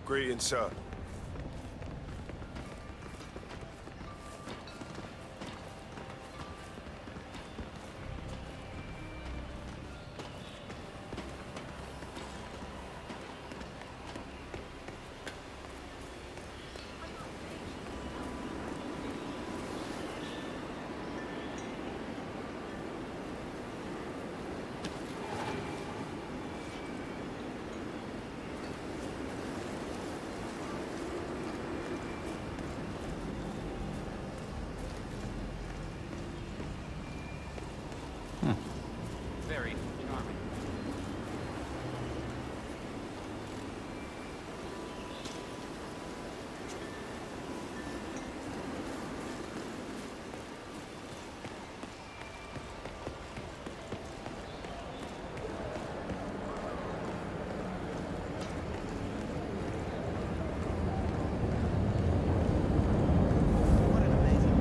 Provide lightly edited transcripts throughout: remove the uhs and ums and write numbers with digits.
Greetings, sir. Very charming. What an amazing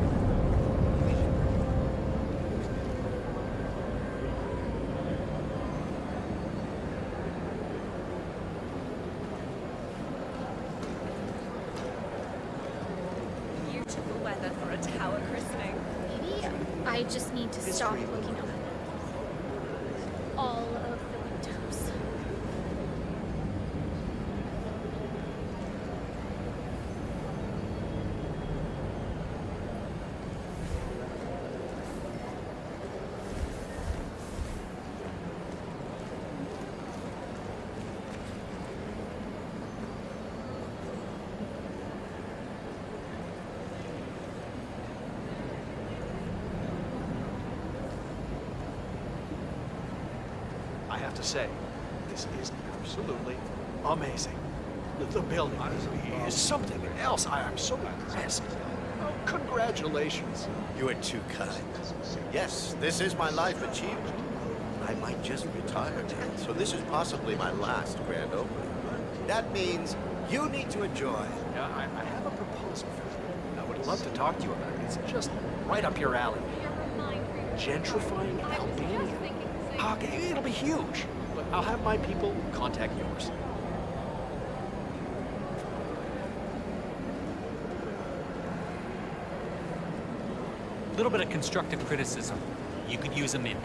Beautiful weather for a tower christening. Maybe I just need to stop looking up all of the windows. I have to say, this is absolutely amazing. The building is something else. I'm so impressed. Oh, congratulations. You are too kind. Yes, this is my life achievement. I might just retire now, so this is possibly my last grand opening. That means you need to enjoy. Yeah, I have a proposal for you. I would love to talk to you about it. It's just right up your alley. Gentrifying Albania. Okay, it'll be huge. Look, I'll have my people contact yours. A little bit of constructive criticism. You could use a mint.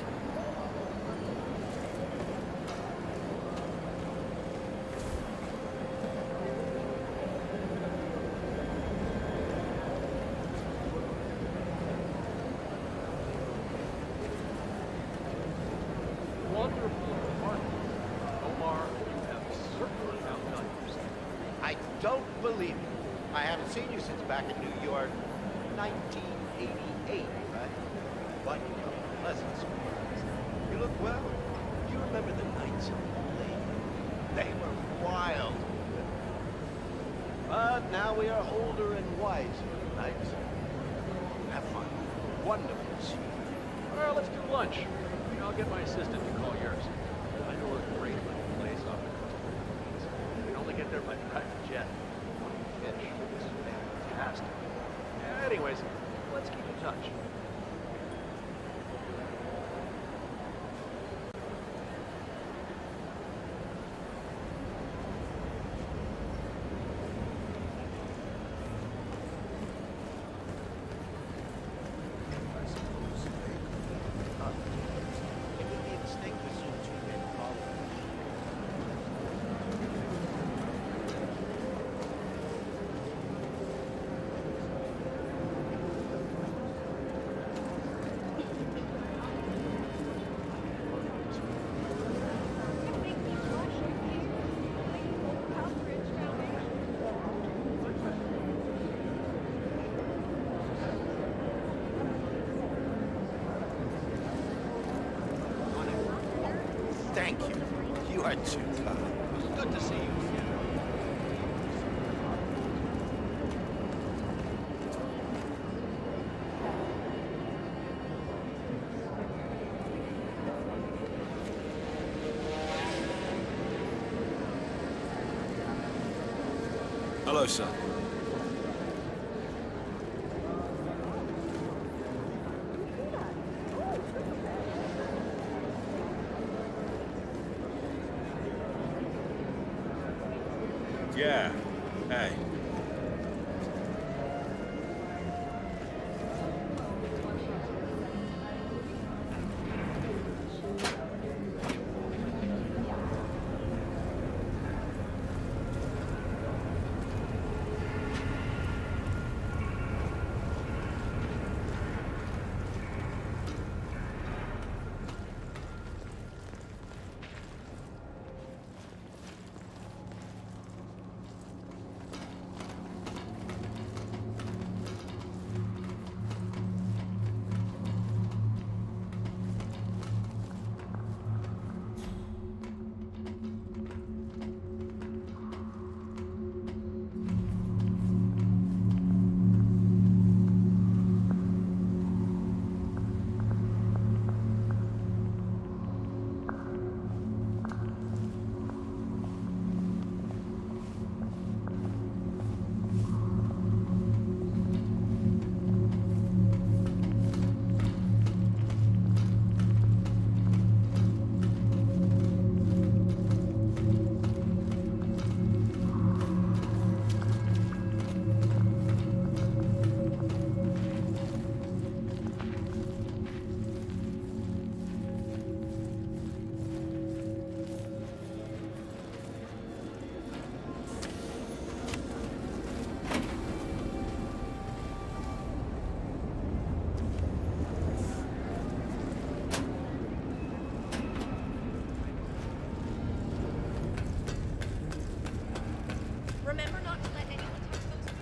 Wonderful apartment. Omar, you have certainly outdone yourself. I don't believe it. I haven't seen you since back in New York, 1988, right? But you're a pleasant surprise. You look well. Do you remember the nights in Lake? They were wild. But now we are older and wiser, right? Have fun. Wonderful to see you. Well, let's do lunch. I'll get my assistant to call yours. I know a great little place off the coast of the Philippines. You can only get there by private jet. Fish is fantastic. Anyways, let's keep in touch. It would be a mistake to assume two men following. Thank you. You are too kind. Good to see you again. Hello, sir. Yeah, Hey. Remember not to let anyone touch those.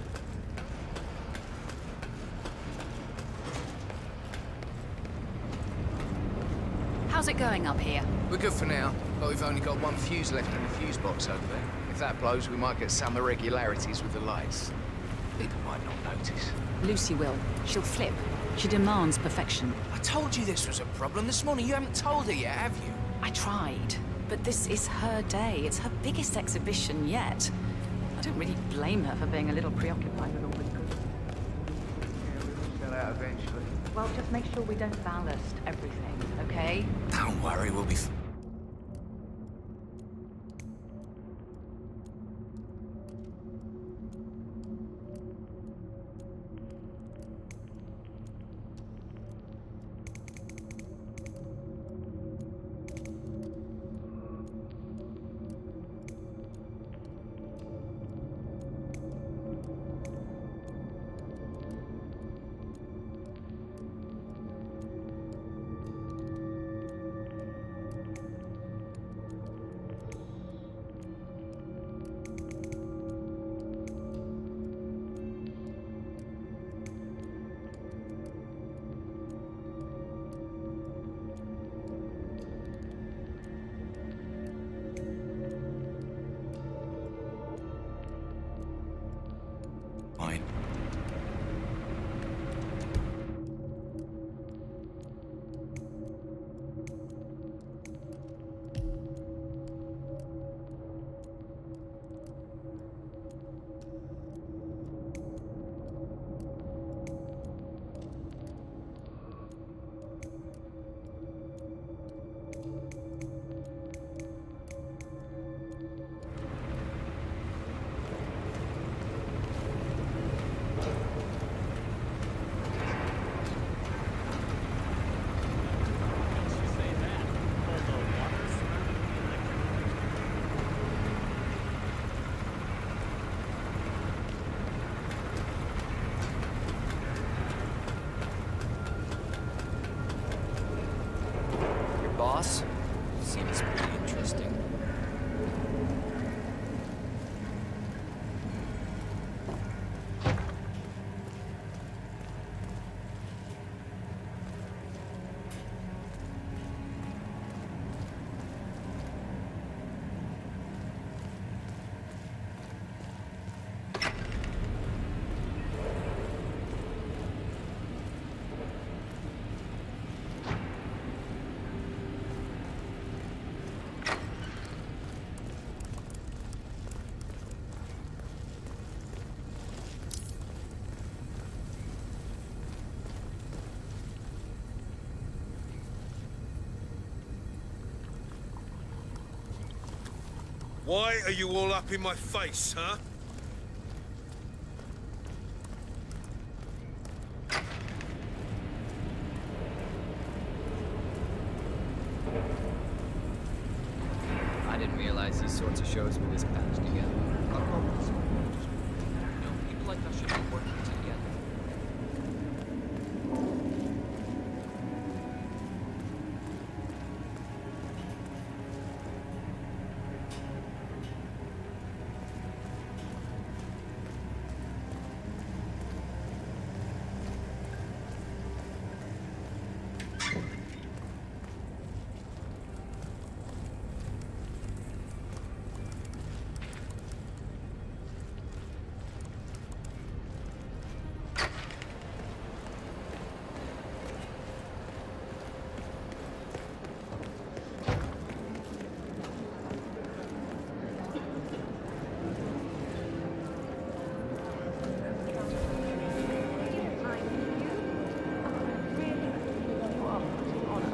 How's it going up here? We're good for now, but we've only got one fuse left in the fuse box over there. If that blows, we might get some irregularities with the lights. People might not notice. Lucy will. She'll flip. She demands perfection. I told you this was a problem this morning. You haven't told her yet, have you? I tried, but this is her day. It's her biggest exhibition yet. I don't really blame her for being a little preoccupied with all this good. Yeah, we will sell out eventually. Well, just make sure we don't ballast everything, okay? Don't worry, we'll be... Fine. Boss? Seems pretty interesting. Why are you all up in my face, huh? I didn't realize these sorts of shows were this patched together. People like us should be working together.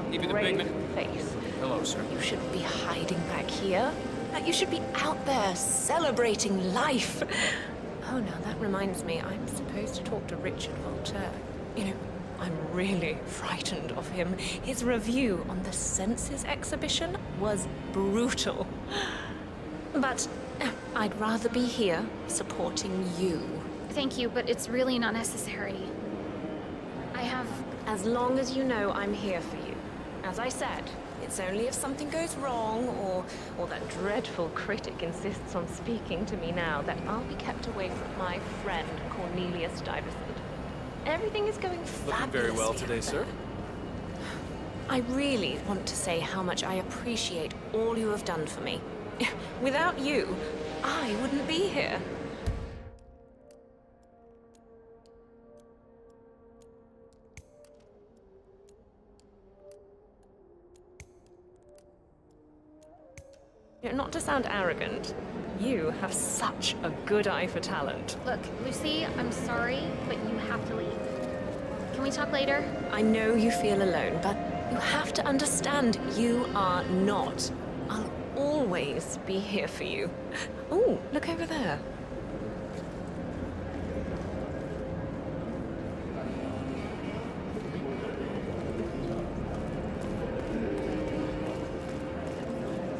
Keeping the pigment. Face. Hello, sir. You shouldn't be hiding back here. You should be out there celebrating life. Oh, now that reminds me, I'm supposed to talk to Richard Voltaire. You know, I'm really frightened of him. His review on the Senses exhibition was brutal. But I'd rather be here supporting you. Thank you, but it's really not necessary. I have... As long as you know I'm here for you. As I said, it's only if something goes wrong or that dreadful critic insists on speaking to me now that I'll be kept away from my friend Cornelius Stuyvesant. Everything is going fabulously. Looking very well today, up sir. there. I really want to say how much I appreciate all you have done for me. Without you, I wouldn't be here. You know, not to sound arrogant, you have such a good eye for talent. Look, Lucy, I'm sorry, but you have to leave. Can we talk later? I know you feel alone, but you have to understand you are not. I'll always be here for you. Oh, look over there.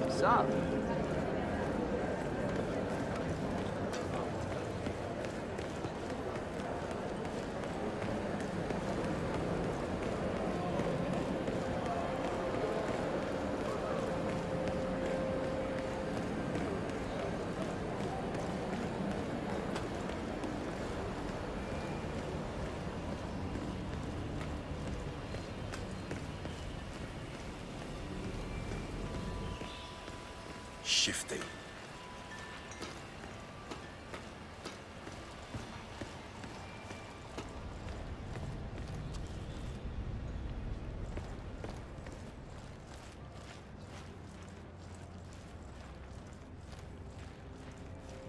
What's up? Shifty.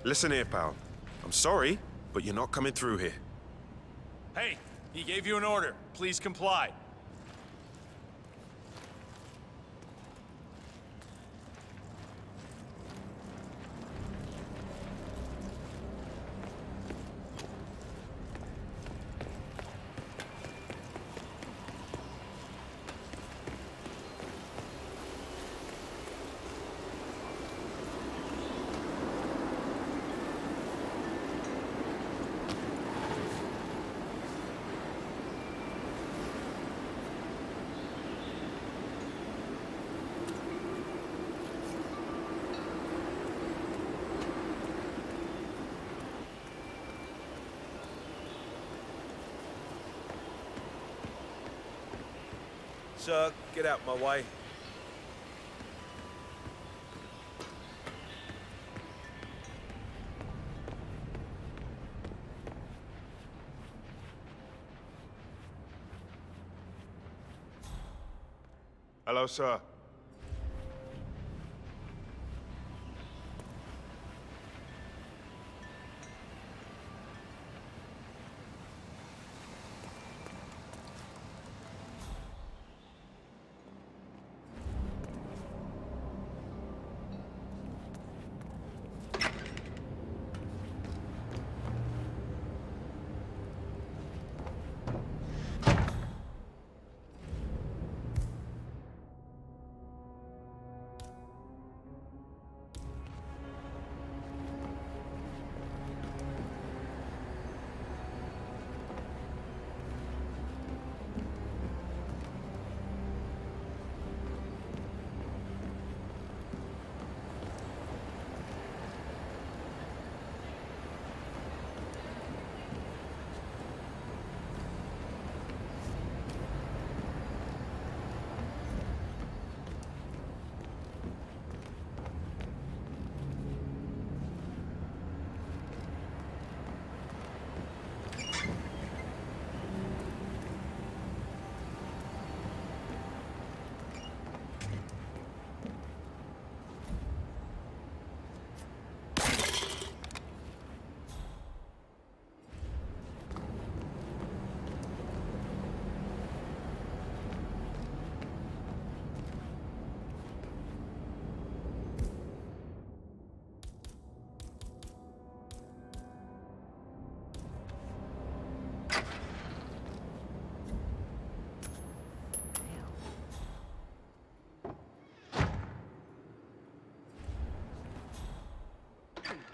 Listen here, pal. I'm sorry, but you're not coming through here. Hey, he gave you an order. Please comply. Sir, get out my way. Hello, sir.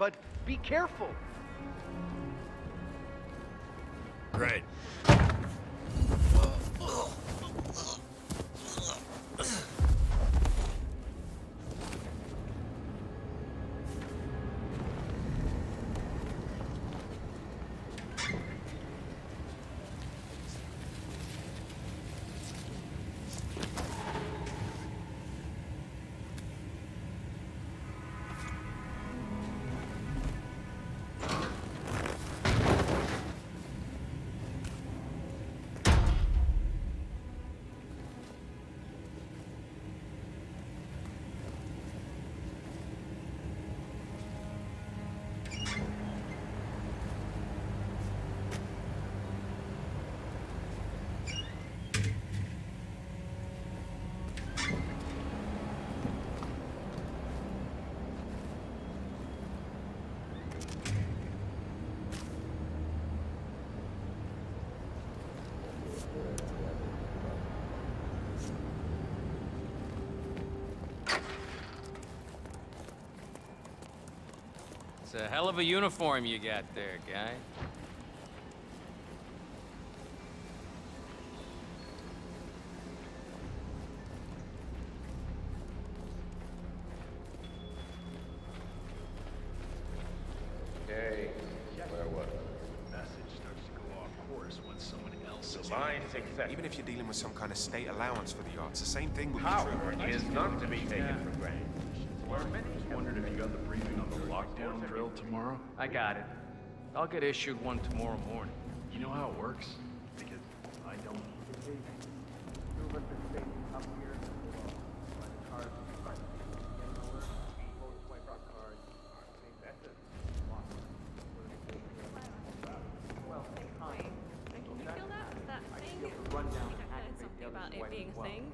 but be careful. Great. It's a hell of a uniform you got there, guy. Okay, where was Message starts to go off course when someone else is my success? Even if you're dealing with some kind of state allowance for the arts, the same thing would be Power true. is not to be taken for granted. Wondered if you got the briefing on the lockdown drill tomorrow? I got it. I'll get issued one tomorrow morning. You know how it works? Because I don't. You feel that thing? I think I heard something about it being a thing.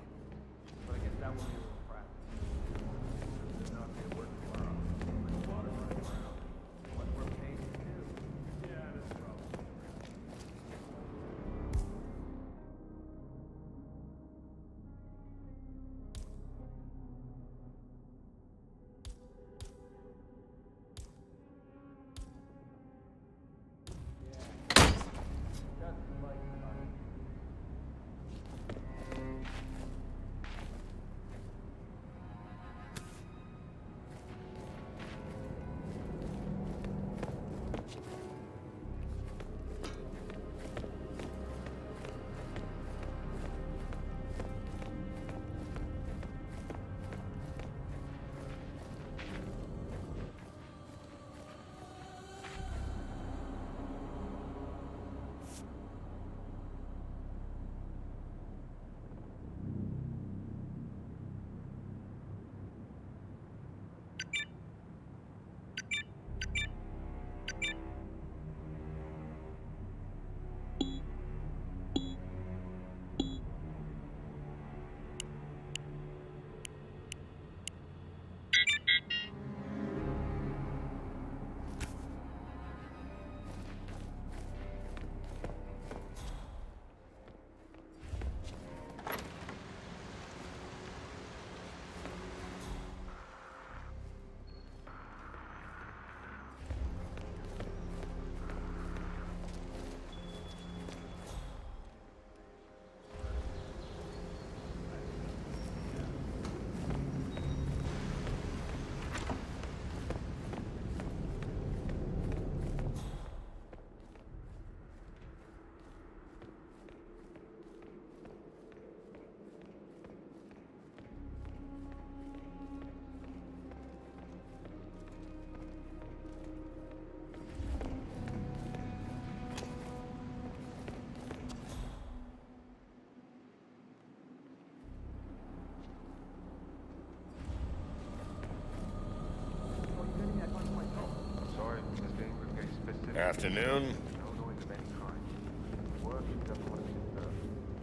Afternoon.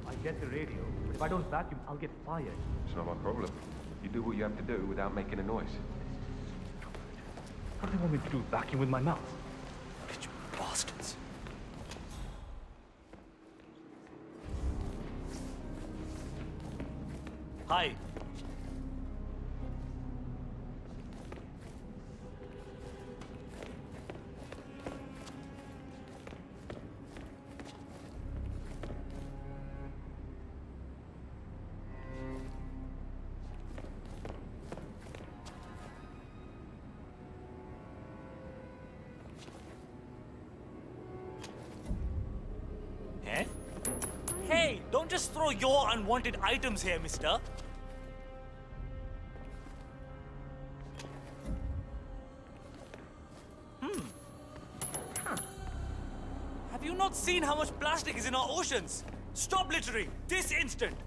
I get the radio, but if I don't vacuum, I'll get fired. It's not my problem. You do what you have to do without making a noise. What do they want me to do? Vacuum with my mouth? Rich bastards. Hi. Don't just throw your unwanted items here, mister. Have you not seen how much plastic is in our oceans? Stop littering, this instant!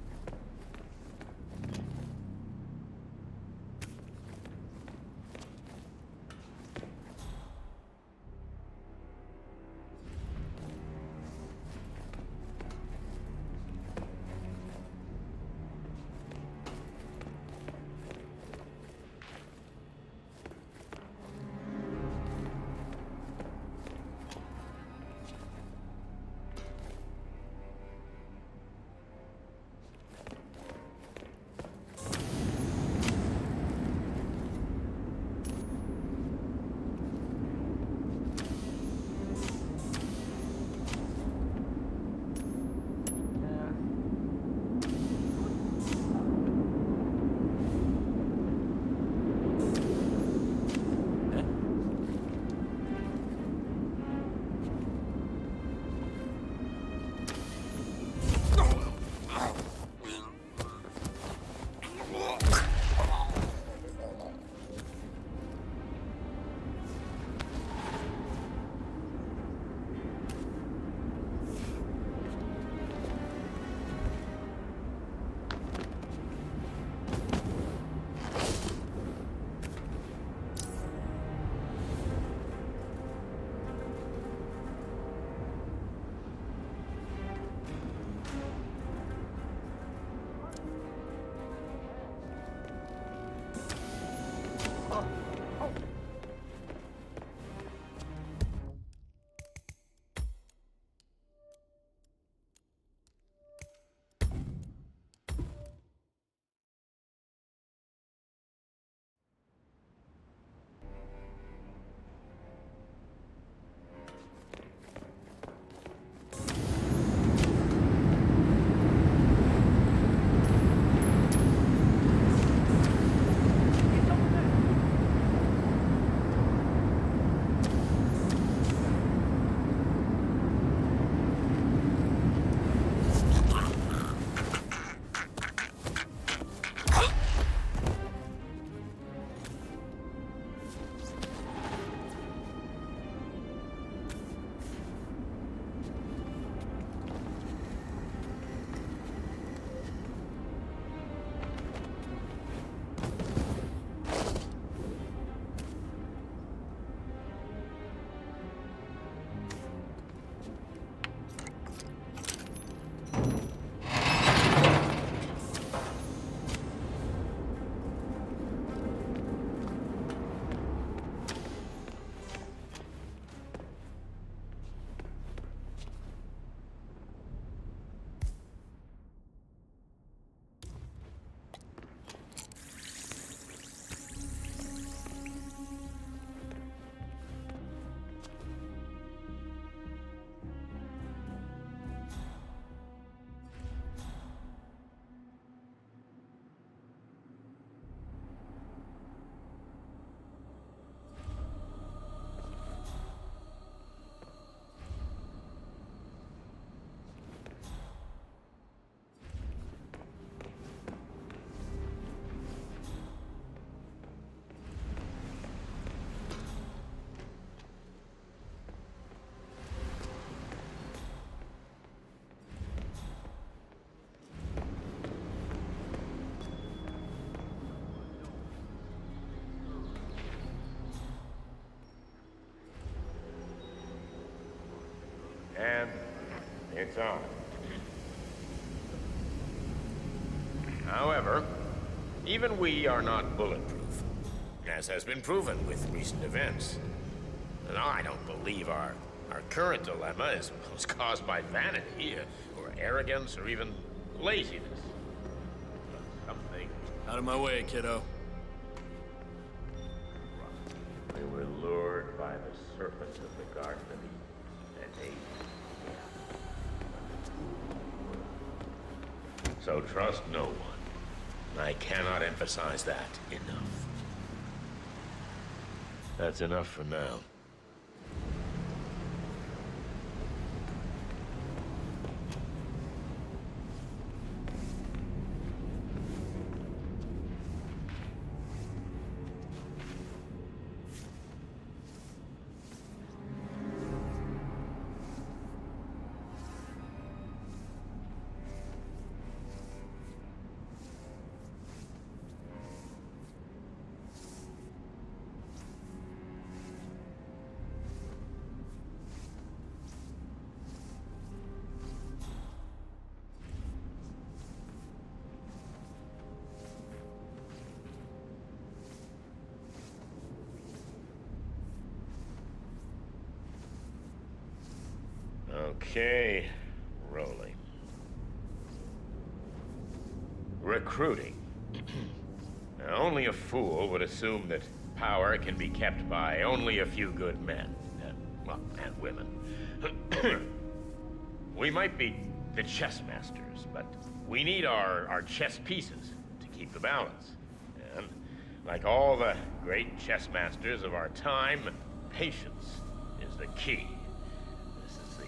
And it's on. However, even we are not bulletproof, as has been proven with recent events. And I don't believe our current dilemma was caused by vanity, or arrogance, or even laziness. Something. Out of my way, kiddo. We were lured by the serpent of the Garden of Eden and ate. So trust no one. I cannot emphasize that enough. That's enough for now. Okay, rolling. Recruiting. Now, only a fool would assume that power can be kept by only a few good men. And women. We might be the chess masters, but we need our chess pieces to keep the balance. And like all the great chess masters of our time, patience is the key. This is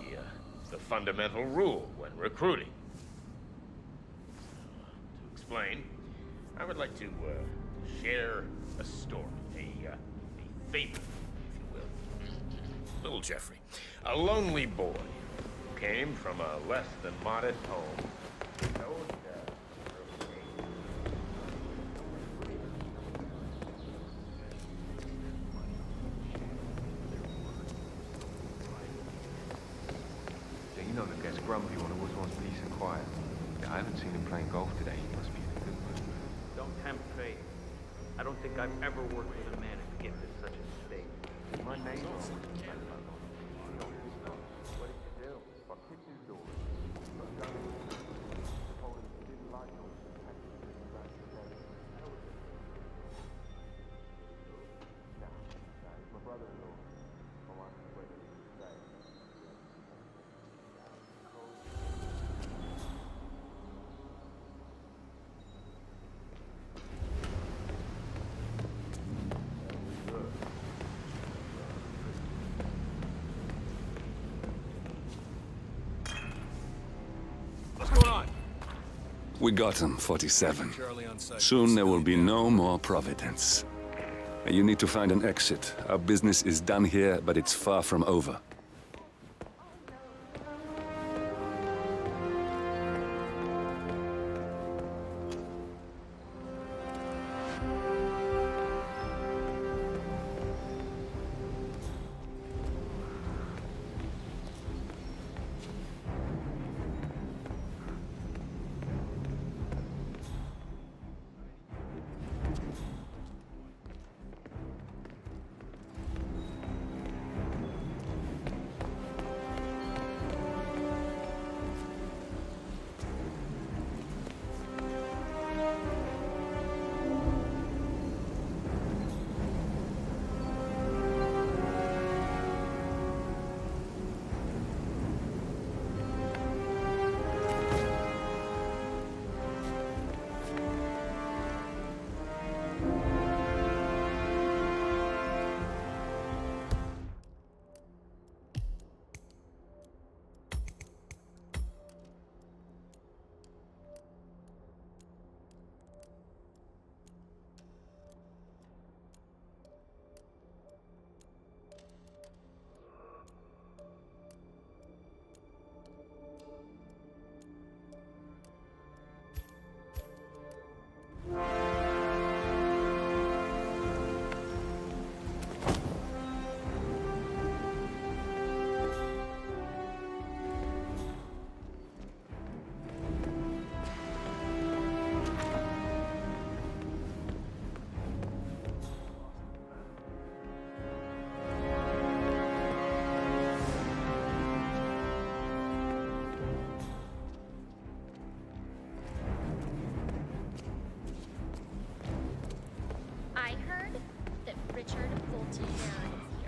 the fundamental rule when recruiting. To explain, I would like to share a story, a fable, if you will. Little Jeffrey, a lonely boy who came from a less than modest home. Yeah, you know that gets grumpy when it always wants peace and quiet. Yeah, I haven't seen him playing golf today. He must be in a good mood. Don't tempt fate. I don't think I've ever worked with a man who gets in such a state. My name on it. What did you do? I kicked his door. Told him he didn't like those he's my brother-in-law. My wife is waiting for me to stay. We got him, 47. Soon there will be no more Providence. You need to find an exit. Our business is done here, but it's far from over.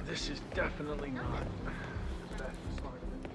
This is definitely not the best part of it.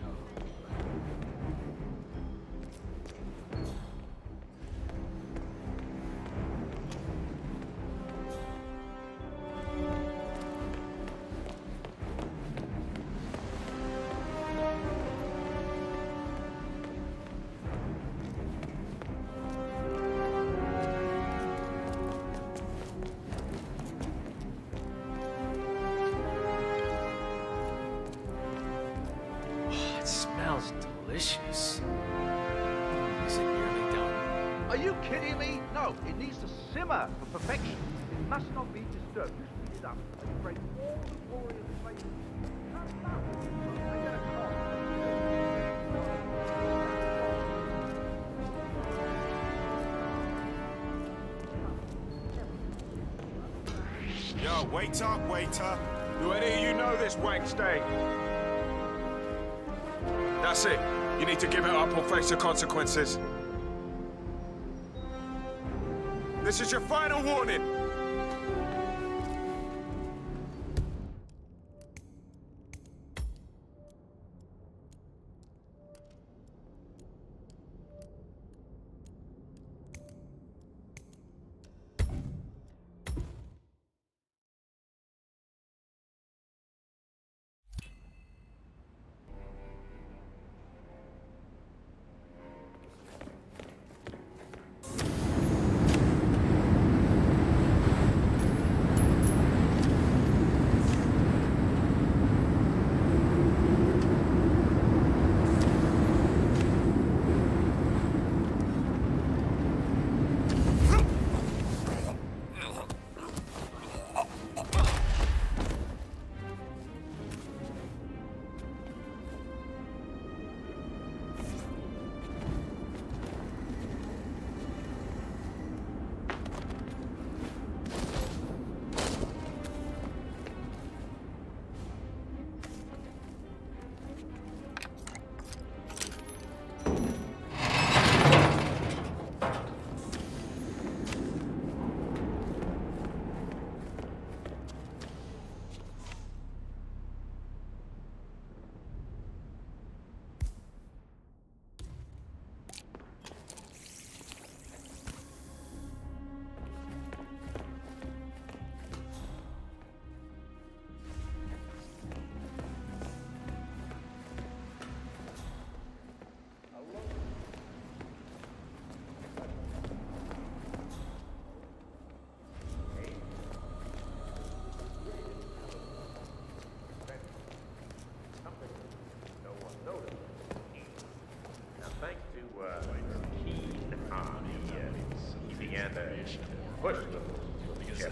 Delicious. Is it nearly done? Are you kidding me? No, it needs to simmer for perfection. It must not be disturbed. You speed it up and break all the glory of the flavor. I get a call. Yo, wait up, waiter. Do any of you know this wank steak? That's it. You need to give it up or face the consequences. This is your final warning.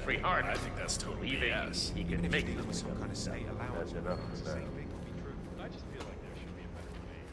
Jeffrey Hart. I think that's totally believing BS. he can make With some kind of state allowance. That's enough of that. I just feel like there should be a better way.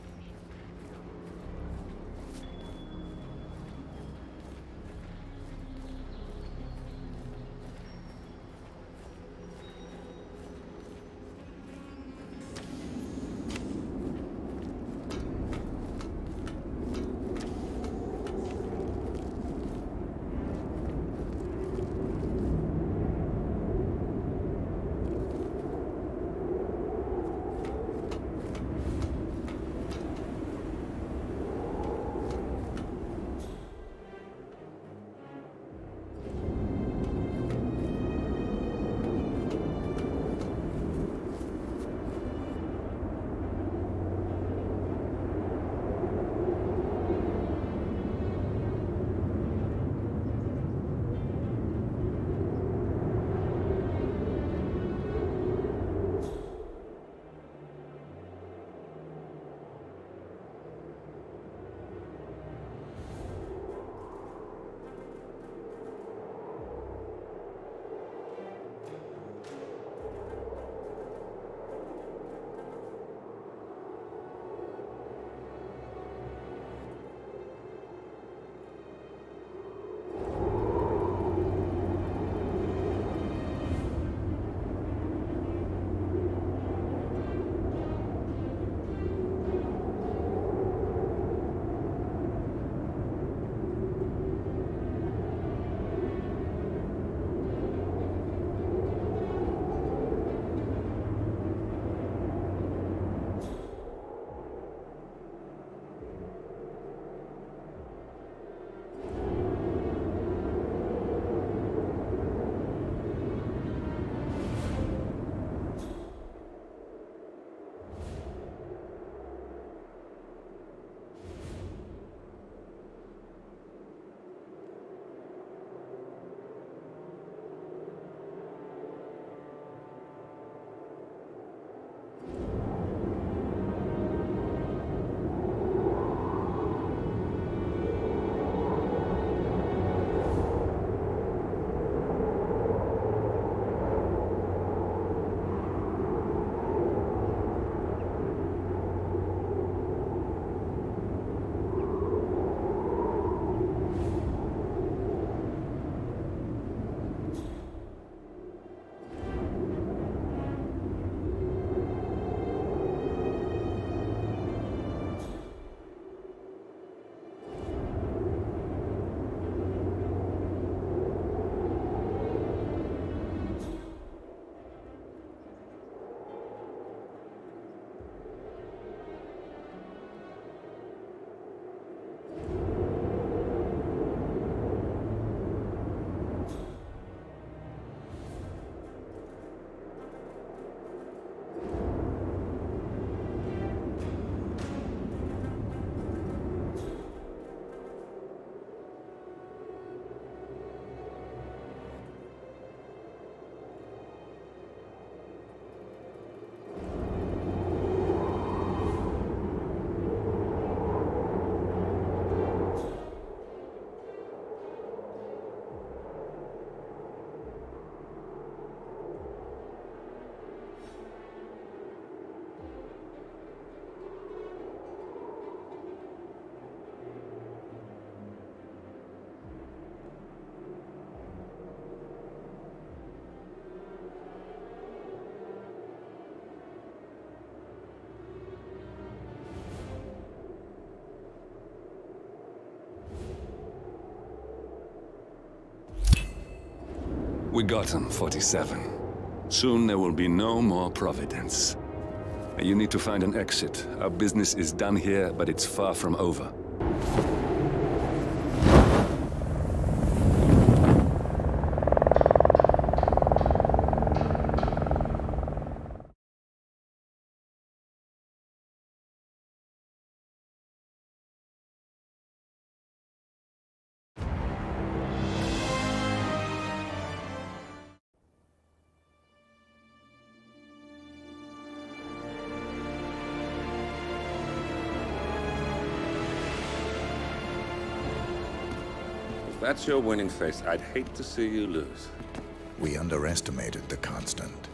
We got him, 47. Soon there will be no more Providence. You need to find an exit. Our business is done here, but it's far from over. If that's your winning face, I'd hate to see you lose. We underestimated the Constant.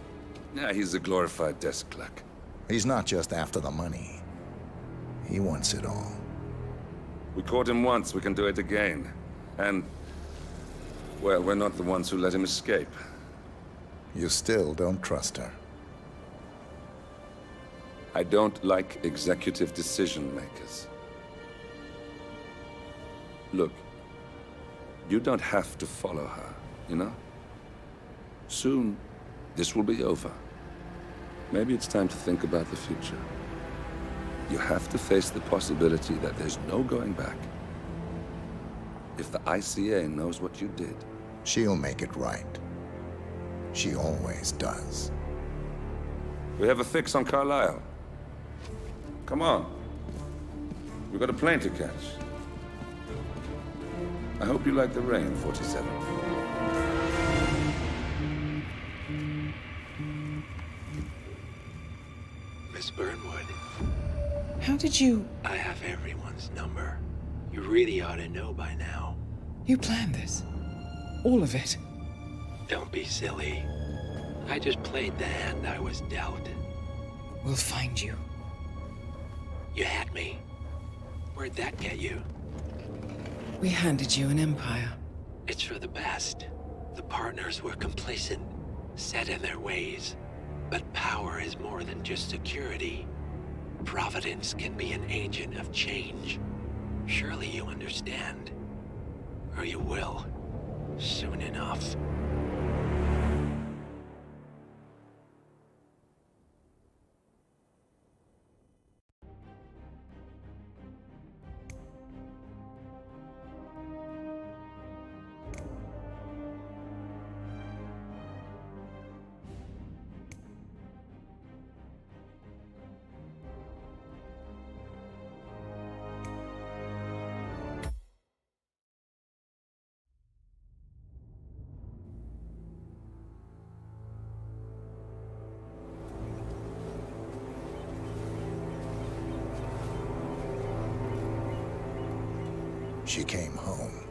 Yeah, he's a glorified desk clerk. He's not just after the money. He wants it all. We caught him once, we can do it again. And, well, we're not the ones who let him escape. You still don't trust her. I don't like executive decision makers. Look, you don't have to follow her, you know? Soon, this will be over. Maybe it's time to think about the future. You have to face the possibility that there's no going back. If the ICA knows what you did... She'll make it right. She always does. We have a fix on Carlisle. Come on. We've got a plane to catch. I hope you like the rain, 47. Miss Burnwood. How did you... I have everyone's number. You really ought to know by now. You planned this? All of it? Don't be silly. I just played the hand I was dealt. We'll find you. You had me. Where'd that get you? We handed you an empire. It's for the best. The partners were complacent, set in their ways. But power is more than just security. Providence can be an agent of change. Surely you understand. Or you will. Soon enough. She came home.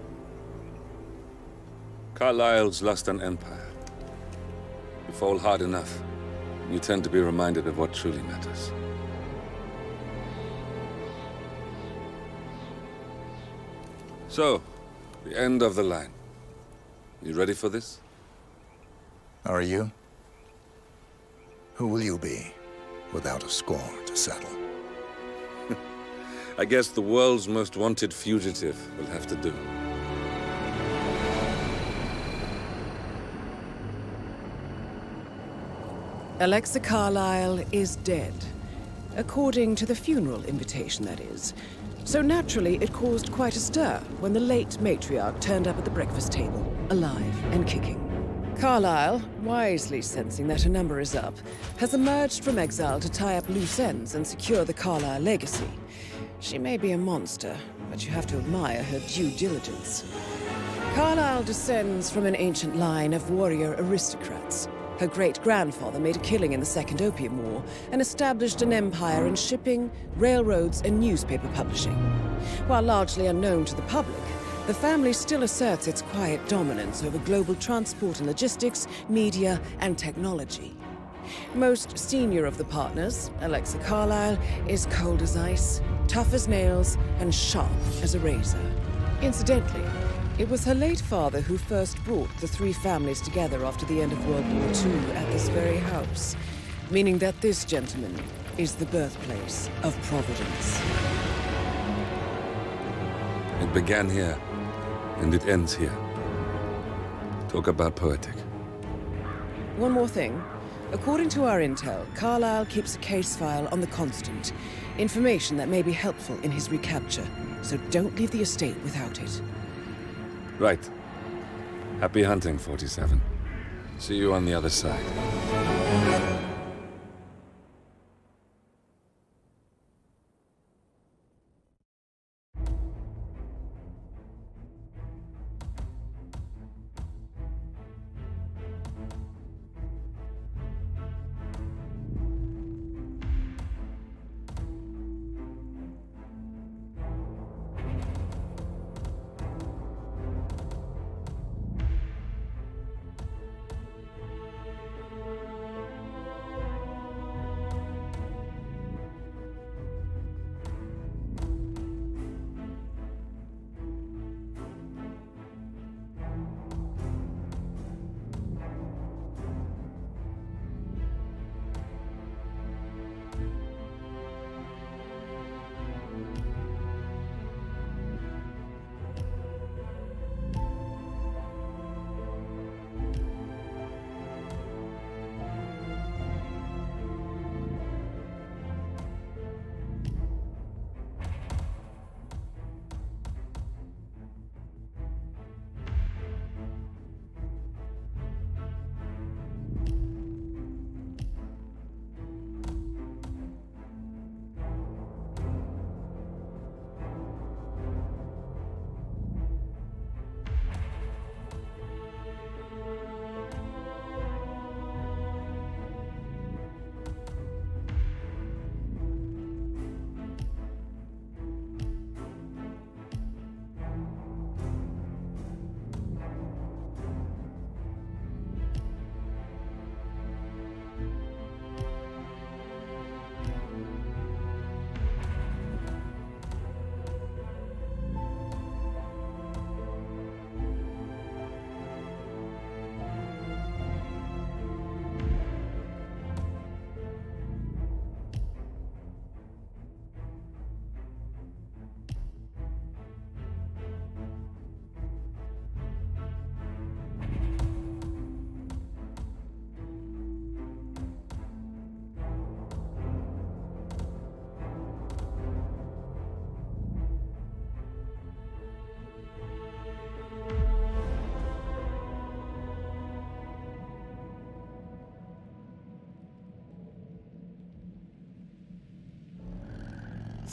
Carlisle's lost an empire. You fall hard enough, you tend to be reminded of what truly matters. So, the end of the line. You ready for this? Are you? Who will you be, without a score to settle? I guess the world's most wanted fugitive will have to do. Alexa Carlisle is dead. According to the funeral invitation, that is. So naturally, it caused quite a stir when the late matriarch turned up at the breakfast table, alive and kicking. Carlisle, wisely sensing that her number is up, has emerged from exile to tie up loose ends and secure the Carlisle legacy. She may be a monster, but you have to admire her due diligence. Carlisle descends from an ancient line of warrior aristocrats. Her great-grandfather made a killing in the Second Opium War and established an empire in shipping, railroads, and newspaper publishing. While largely unknown to the public, the family still asserts its quiet dominance over global transport and logistics, media, and technology. Most senior of the partners, Alexa Carlisle, is cold as ice, tough as nails, and sharp as a razor. Incidentally, it was her late father who first brought the three families together after the end of World War II at this very house, meaning that this gentleman is the birthplace of Providence. It began here, and it ends here. Talk about poetic. One more thing. According to our intel, Carlyle keeps a case file on the Constant. Information that may be helpful in his recapture. So don't leave the estate without it. Right. Happy hunting, 47. See you on the other side.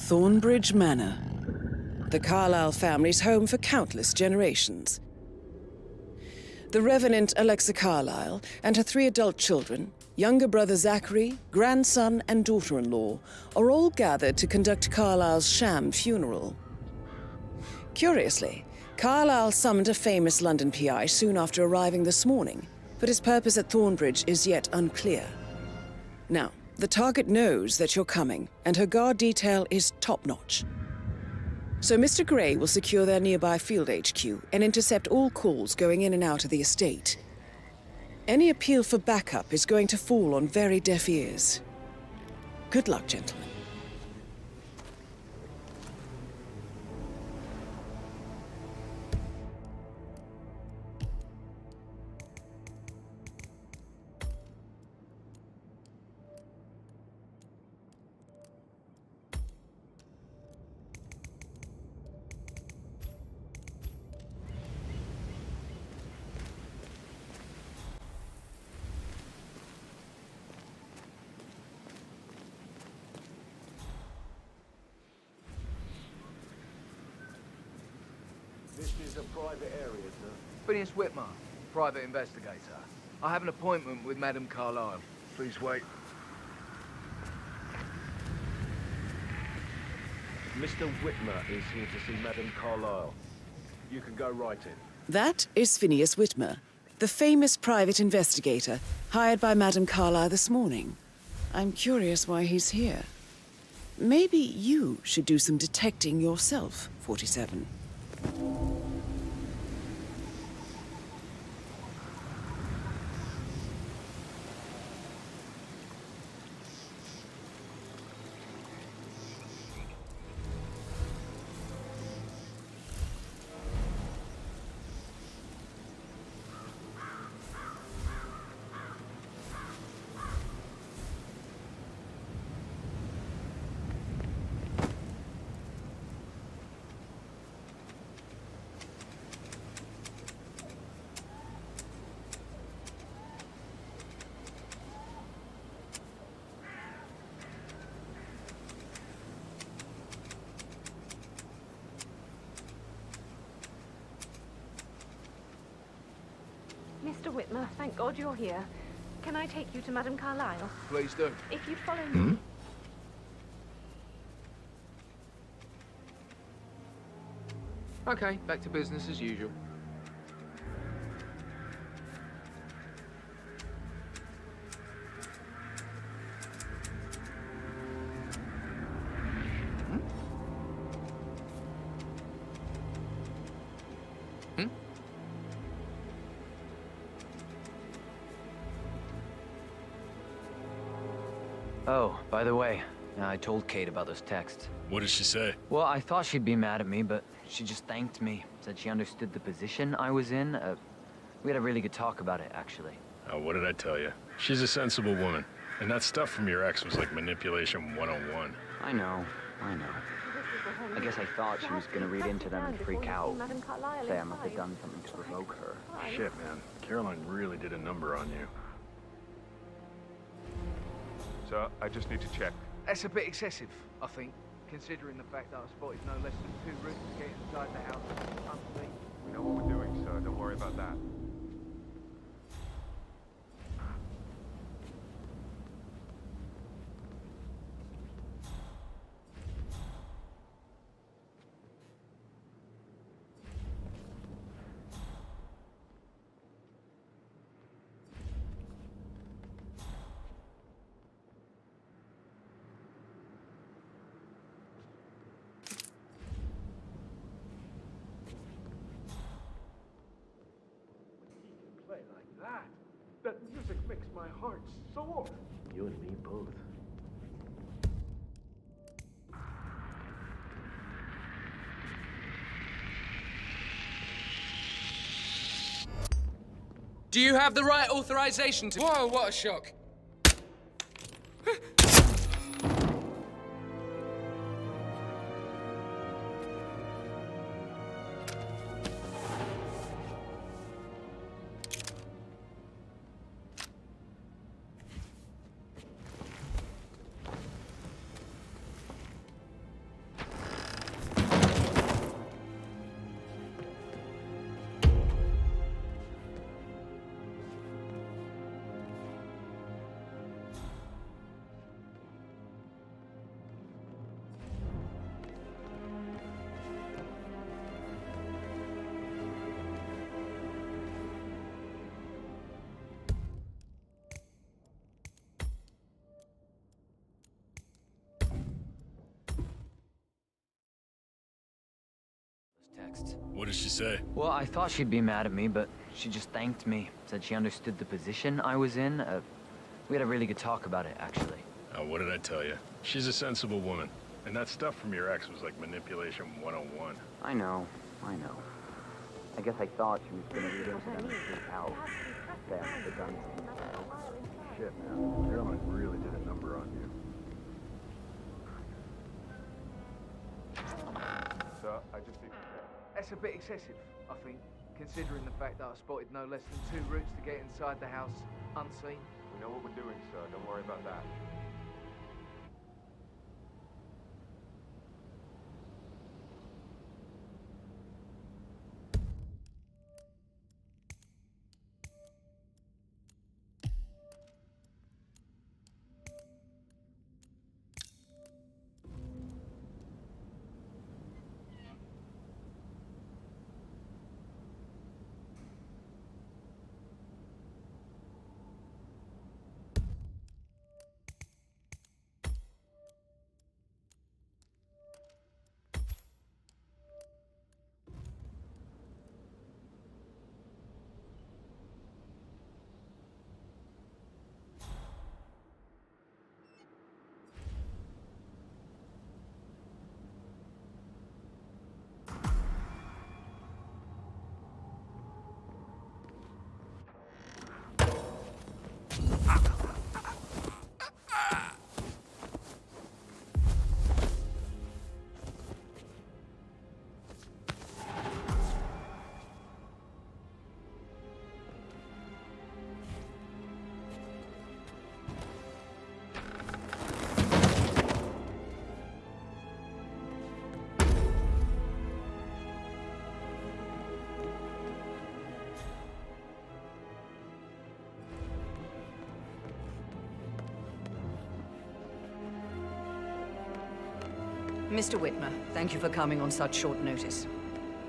Thornbridge Manor. The Carlyle family's home for countless generations. The Revenant Alexa Carlyle and her 3 adult children, younger brother Zachary, grandson and daughter-in-law, are all gathered to conduct Carlyle's sham funeral. Curiously, Carlyle summoned a famous London PI soon after arriving this morning, but his purpose at Thornbridge is yet unclear. Now, the target knows that you're coming, and her guard detail is top-notch. So Mr. Gray will secure their nearby field HQ and intercept all calls going in and out of the estate. Any appeal for backup is going to fall on very deaf ears. Good luck, gentlemen. This is a private area, sir. Phineas Whitmer, private investigator. I have an appointment with Madame Carlyle. Please wait. Mr. Whitmer is here to see Madame Carlyle. You can go right in. That is Phineas Whitmer, the famous private investigator hired by Madame Carlyle this morning. I'm curious why he's here. Maybe you should do some detecting yourself, 47. Oh, thank God you're here. Can I take you to Madame Carlyle? Please do. If you follow me... Okay, back to business as usual. Oh, by the way, I told Kate about those texts. What did she say? Well, I thought she'd be mad at me, but she just thanked me. Said she understood the position I was in. We had a really good talk about it, actually. Oh, what did I tell you? She's a sensible woman. And that stuff from your ex was like manipulation 101. I know. I guess I thought she was gonna read into them and freak out. Say I must have done something to provoke her. Shit, man. Caroline really did a number on you. Sir, I just need to check. That's a bit excessive, I think, considering the fact that I spotted no less than 2 routes to get inside the house unseen. We know what we're doing, sir. Don't worry about that. Play like that. That music makes my heart soar. You and me both. Do you have the right authorization to— Whoa, what a shock. Texts. What did she say? Well, I thought she'd be mad at me, but she just thanked me. Said she understood the position I was in. We had a really good talk about it, actually. Oh, what did I tell you? She's a sensible woman. And that stuff from your ex was like manipulation 101. I know. I guess I thought she was gonna read into them and freak out. Say I must have done something to provoke her. Shit, man. Caroline really did a number on you. Sir, I just need to check. That's a bit excessive, I think, considering the fact that I spotted no less than 2 routes to get inside the house unseen. We know what we're doing, sir. Don't worry about that. Mr. Whitmer, thank you for coming on such short notice.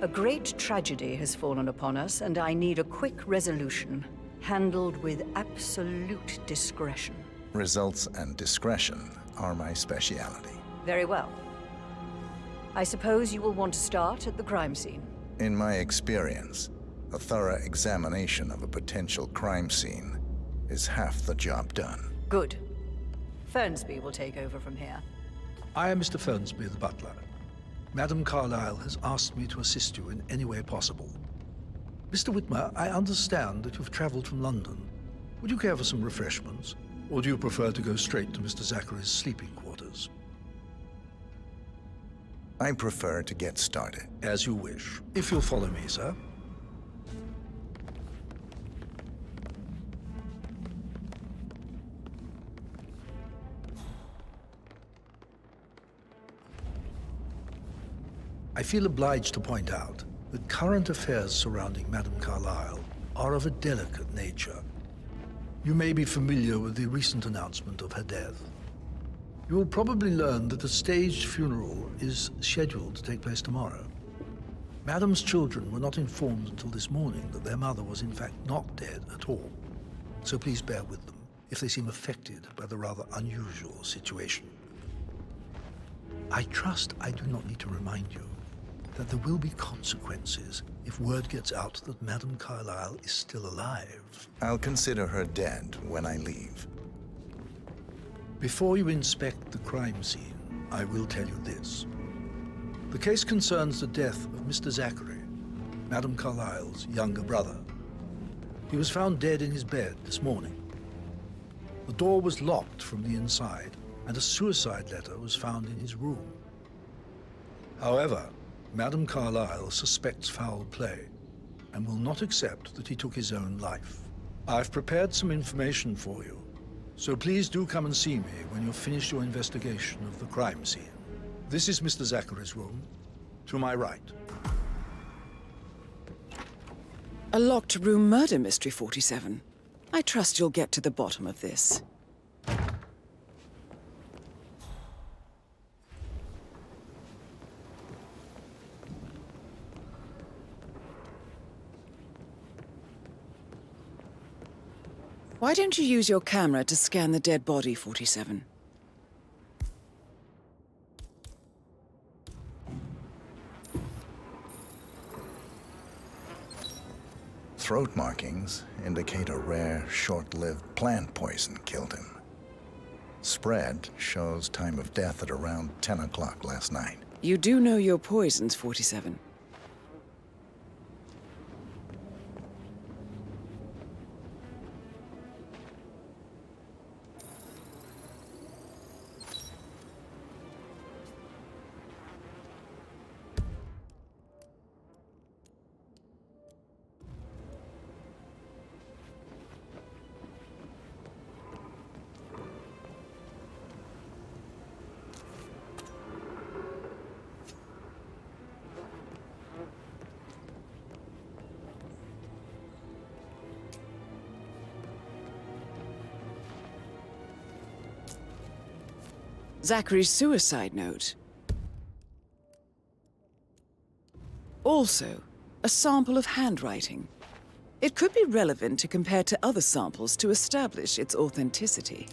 A great tragedy has fallen upon us, and I need a quick resolution, handled with absolute discretion. Results and discretion are my speciality. Very well. I suppose you will want to start at the crime scene. In my experience, a thorough examination of a potential crime scene is half the job done. Good. Fernsby will take over from here. I am Mr. Fernsby, the butler. Madame Carlyle has asked me to assist you in any way possible. Mr. Whitmer, I understand that you've traveled from London. Would you care for some refreshments? Or do you prefer to go straight to Mr. Zachary's sleeping quarters? I prefer to get started. As you wish. If you'll follow me, sir. I feel obliged to point out that current affairs surrounding Madame Carlyle are of a delicate nature. You may be familiar with the recent announcement of her death. You will probably learn that a staged funeral is scheduled to take place tomorrow. Madame's children were not informed until this morning that their mother was in fact not dead at all. So please bear with them if they seem affected by the rather unusual situation. I trust I do not need to remind you that there will be consequences if word gets out that Madame Carlyle is still alive. I'll consider her dead when I leave. Before you inspect the crime scene, I will tell you this. The case concerns the death of Mr. Zachary, Madame Carlyle's younger brother. He was found dead in his bed this morning. The door was locked from the inside, and a suicide letter was found in his room. However, Madame Carlyle suspects foul play and will not accept that he took his own life. I've prepared some information for you, so please do come and see me when you've finished your investigation of the crime scene. This is Mr. Zachary's room, to my right. A locked room murder mystery, 47. I trust you'll get to the bottom of this. Why don't you use your camera to scan the dead body, 47? Throat markings indicate a rare, short-lived plant poison killed him. Spread shows time of death at around 10 o'clock last night. You do know your poisons, 47. Zachary's suicide note. Also, a sample of handwriting. It could be relevant to compare to other samples to establish its authenticity.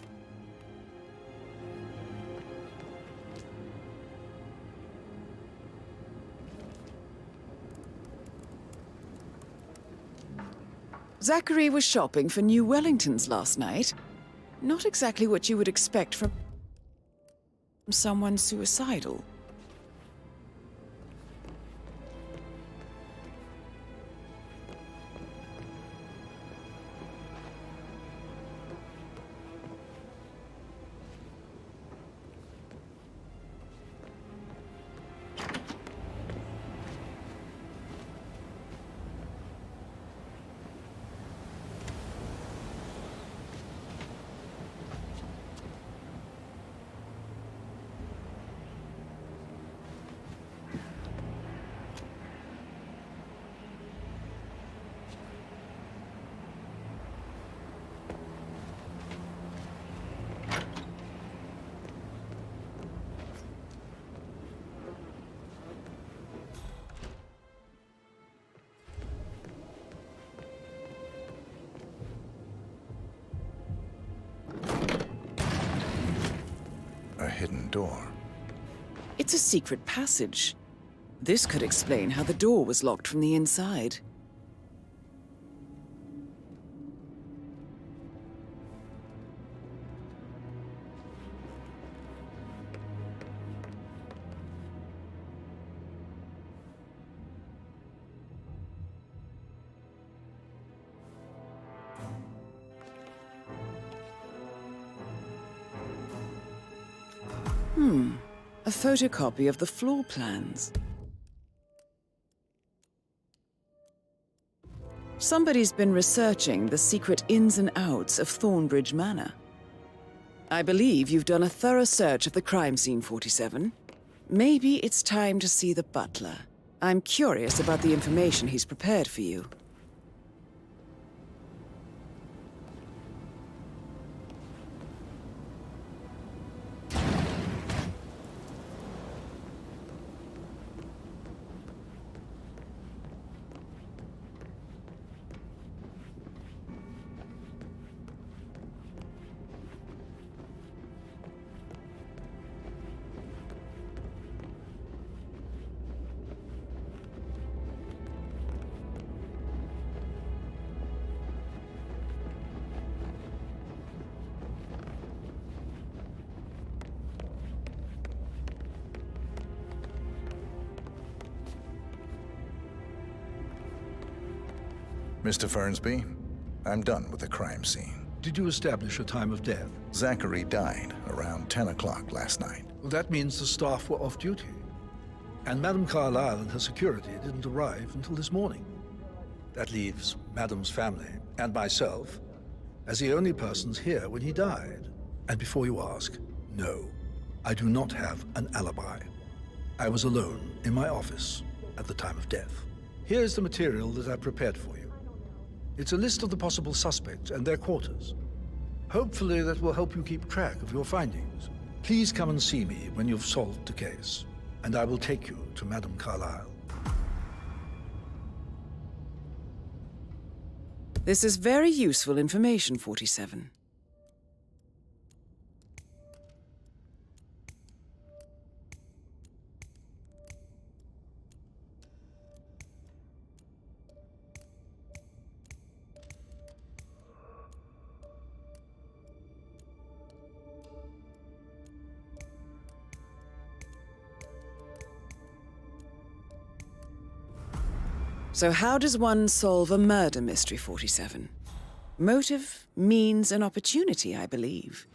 Zachary was shopping for new Wellingtons last night. Not exactly what you would expect from someone suicidal. hidden door. It's a secret passage. This could explain how the door was locked from the inside. A photocopy of the floor plans. Somebody's been researching the secret ins and outs of Thornbridge Manor. I believe you've done a thorough search of the crime scene, 47. Maybe it's time to see the butler. I'm curious about the information he's prepared for you. Mr. Fernsby, I'm done with the crime scene. Did you establish a time of death? Zachary died around 10 o'clock last night. Well, that means the staff were off duty. And Madame Carlyle and her security didn't arrive until this morning. That leaves Madame's family and myself as the only persons here when he died. And before you ask, no, I do not have an alibi. I was alone in my office at the time of death. Here's the material that I prepared for you. It's a list of the possible suspects and their quarters. Hopefully that will help you keep track of your findings. Please come and see me when you've solved the case, and I will take you to Madame Carlyle. This is very useful information, 47. So how does one solve a murder mystery, 47? Motive, means, and opportunity, I believe.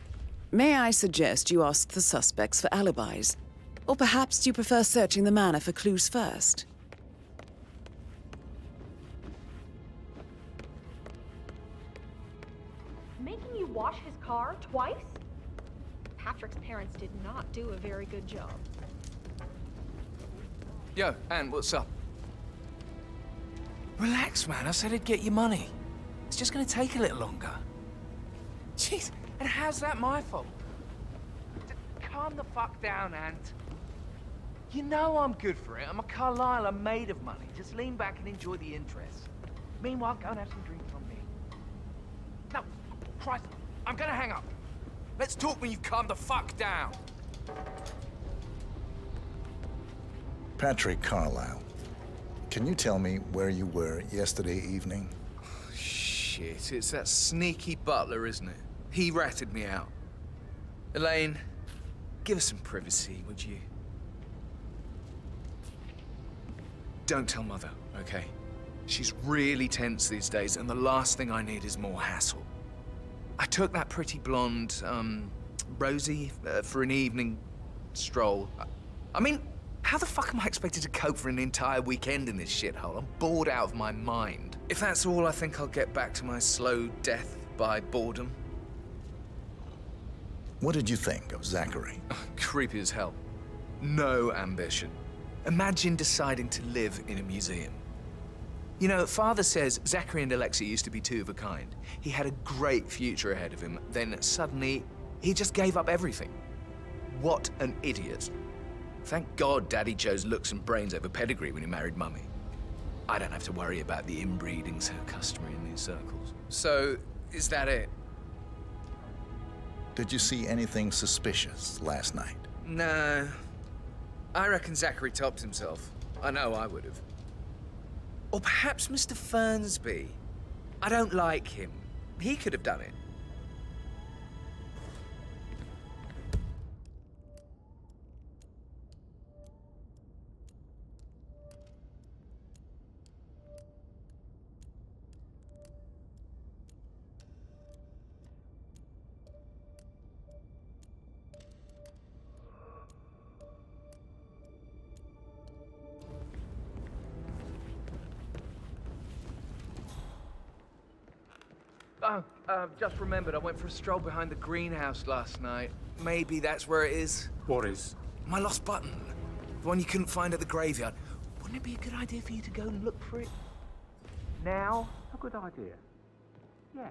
May I suggest you ask the suspects for alibis? Or perhaps you prefer searching the manor for clues first? Making you wash his car twice? Patrick's parents did not do a very good job. Yo, Anne, what's up? Relax, man. I said I'd get you money. It's just gonna take a little longer. Jeez, and how's that my fault? Calm the fuck down, Ant. You know I'm good for it. I'm a Carlyle. I'm made of money. Just lean back and enjoy the interest. Meanwhile, go and have some drinks on me. No, Christ, I'm gonna hang up. Let's talk when you've calmed the fuck down. Patrick Carlyle, can you tell me where you were yesterday evening? Shit, it's that sneaky butler, isn't it? He ratted me out. Elaine, give us some privacy, would you? Don't tell Mother, okay? She's really tense these days, and the last thing I need is more hassle. I took that pretty blonde, Rosie, for an evening stroll. I mean, how the fuck am I expected to cope for an entire weekend in this shithole? I'm bored out of my mind. If that's all, I think I'll get back to my slow death by boredom. What did you think of Zachary? Creepy as hell. No ambition. Imagine deciding to live in a museum. You know, Father says Zachary and Alexia used to be two of a kind. He had a great future ahead of him, then suddenly, he just gave up everything. What an idiot. Thank God Daddy chose looks and brains over pedigree when he married Mummy. I don't have to worry about the inbreeding so customary in these circles. So, is that it? Did you see anything suspicious last night? No. I reckon Zachary topped himself. I know I would have. Or perhaps Mr. Fernsby. I don't like him. He could have done it. Oh, just remembered I went for a stroll behind the greenhouse last night. Maybe that's where it is. What is? My lost button. The one you couldn't find at the graveyard. Wouldn't it be a good idea for you to go and look for it? Now? A good idea. Yeah.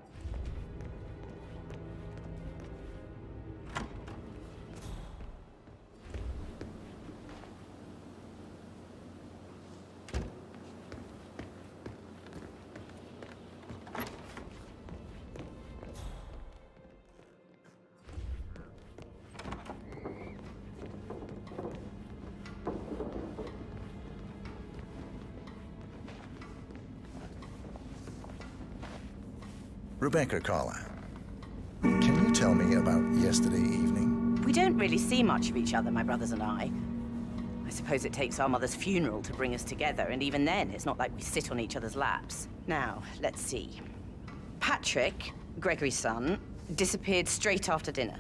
Rebecca Carla, can you tell me about yesterday evening? We don't really see much of each other, my brothers and I. I suppose it takes our mother's funeral to bring us together, and even then, it's not like we sit on each other's laps. Now, let's see. Patrick, Gregory's son, disappeared straight after dinner.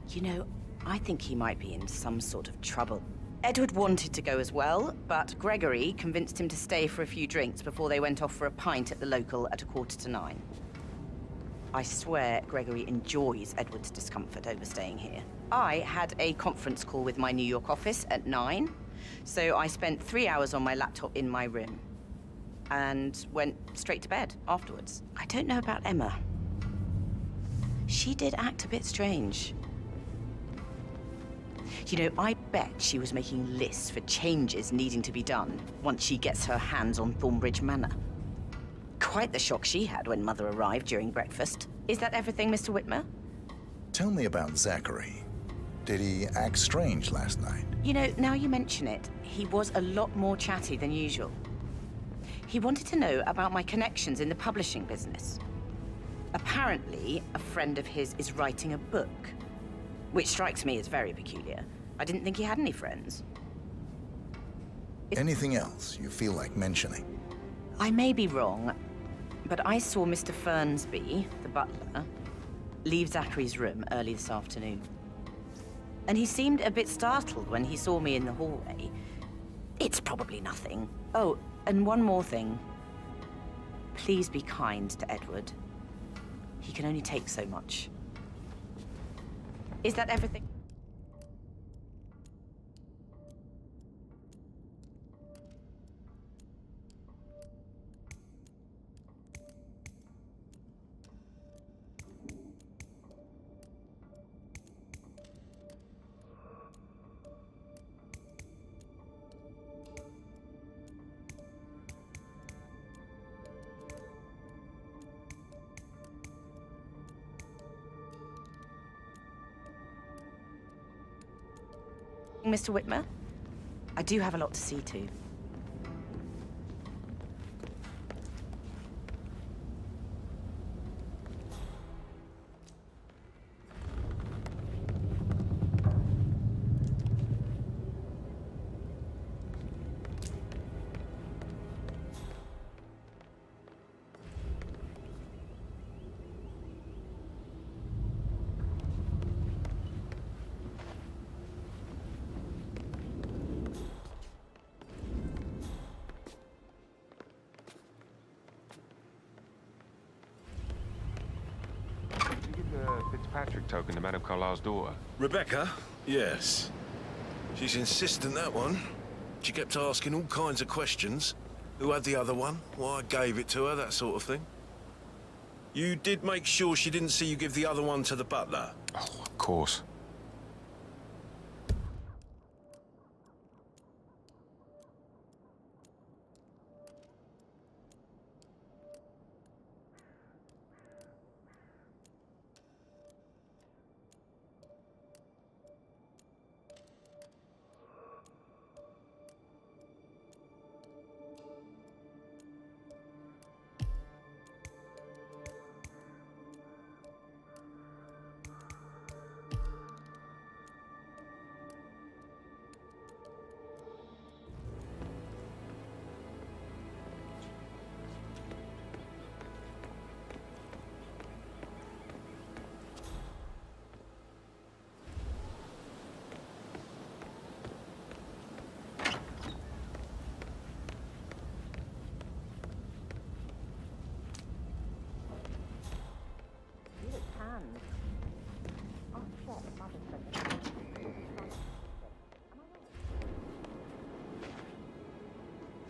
You know, I think he might be in some sort of trouble. Edward wanted to go as well, but Gregory convinced him to stay for a few drinks before they went off for a pint at the local at 9:15. I swear Gregory enjoys Edward's discomfort overstaying here. I had a conference call with my New York office at 9, so I spent 3 hours on my laptop in my room and went straight to bed afterwards. I don't know about Emma. She did act a bit strange. You know, I bet she was making lists for changes needing to be done once she gets her hands on Thornbridge Manor. Quite the shock she had when Mother arrived during breakfast. Is that everything, Mr. Whitmer? Tell me about Zachary. Did he act strange last night? You know, now you mention it, he was a lot more chatty than usual. He wanted to know about my connections in the publishing business. Apparently, a friend of his is writing a book, which strikes me as very peculiar. I didn't think he had any friends. Anything else you feel like mentioning? I may be wrong, but I saw Mr. Fernsby, the butler, leave Zachary's room early this afternoon. And he seemed a bit startled when he saw me in the hallway. It's probably nothing. Oh, and one more thing. Please be kind to Edward. He can only take so much. Is that everything? Mr. Whitmer, I do have a lot to see to. Fitzpatrick token to Madame Carlisle's daughter. Rebecca? Yes. She's insistent, that one. She kept asking all kinds of questions. Who had the other one? Why I gave it to her, that sort of thing. You did make sure she didn't see you give the other one to the butler? Oh, of course.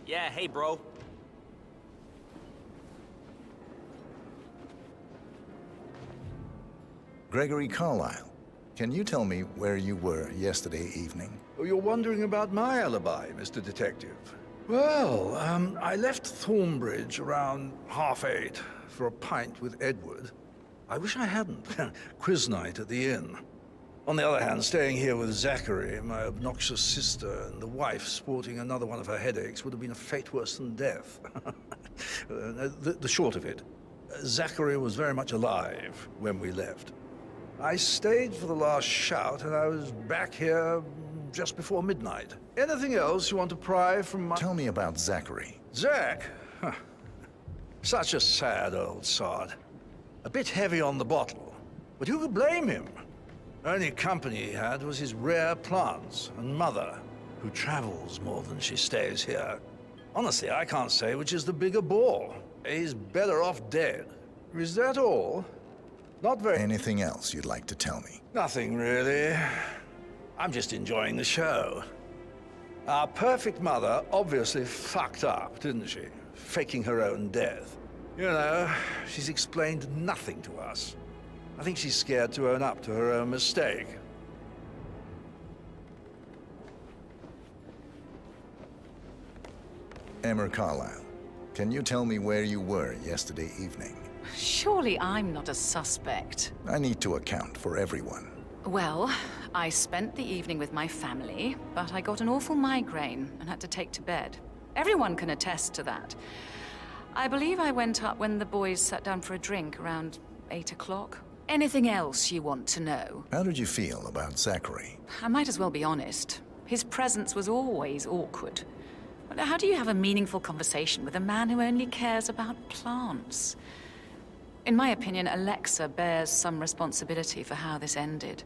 Yeah, hey, bro. Gregory Carlyle, can you tell me where you were yesterday evening? Oh, you're wondering about my alibi, Mr. Detective. Well, I left Thornbridge around 8:30 for a pint with Edward. I wish I hadn't. Quiz night at the inn. On the other hand, staying here with Zachary, my obnoxious sister, and the wife sporting another one of her headaches would have been a fate worse than death. The short of it, Zachary was very much alive when we left. I stayed for the last shout, and I was back here just before midnight. Anything else you want to pry from my... Tell me about Zachary. Zach? Huh. Such a sad old sod. A bit heavy on the bottle, but who could blame him? Only company he had was his rare plants and mother, who travels more than she stays here. Honestly, I can't say which is the bigger bore. He's better off dead. Is that all? Not very... Anything else you'd like to tell me? Nothing, really. I'm just enjoying the show. Our perfect mother obviously fucked up, didn't she? Faking her own death. You know, she's explained nothing to us. I think she's scared to own up to her own mistake. Emma Carlyle, can you tell me where you were yesterday evening? Surely I'm not a suspect. I need to account for everyone. Well, I spent the evening with my family, but I got an awful migraine and had to take to bed. Everyone can attest to that. I believe I went up when the boys sat down for a drink around 8 o'clock. Anything else you want to know? How did you feel about Zachary? I might as well be honest. His presence was always awkward. How do you have a meaningful conversation with a man who only cares about plants? In my opinion, Alexa bears some responsibility for how this ended.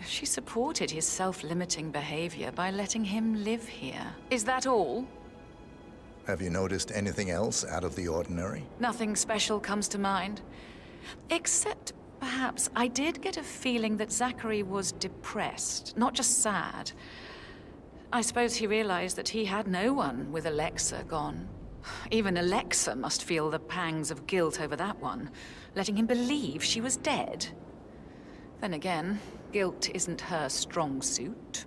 She supported his self-limiting behavior by letting him live here. Is that all? Have you noticed anything else out of the ordinary? Nothing special comes to mind. Except, perhaps, I did get a feeling that Zachary was depressed, not just sad. I suppose he realized that he had no one with Alexa gone. Even Alexa must feel the pangs of guilt over that one, letting him believe she was dead. Then again, guilt isn't her strong suit.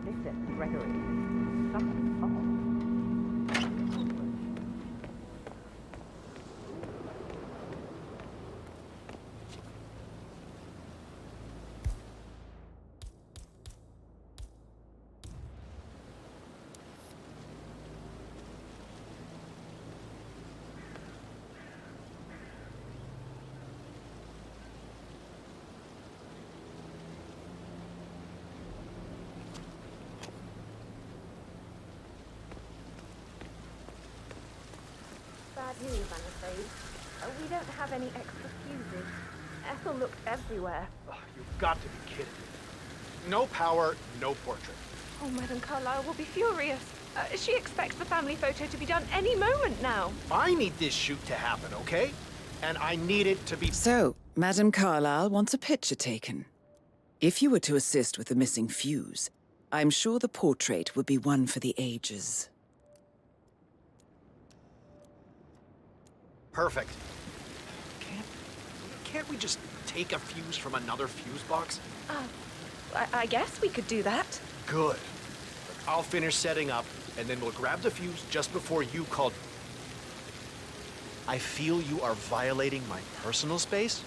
Listen, Gregory. Something's off. Bad news, I'm afraid. We don't have any extra fuses. Ethel looked everywhere. Oh, you've got to be kidding me. No power, no portrait. Oh, Madame Carlyle will be furious. She expects the family photo to be done any moment now. I need this shoot to happen, okay? And I need it to be... So, Madame Carlyle wants a picture taken. If you were to assist with the missing fuse, I'm sure the portrait would be one for the ages. Perfect. Can't we just take a fuse from another fuse box? I guess we could do that. Good. I'll finish setting up, and then we'll grab the fuse just before you call... I feel you are violating my personal space?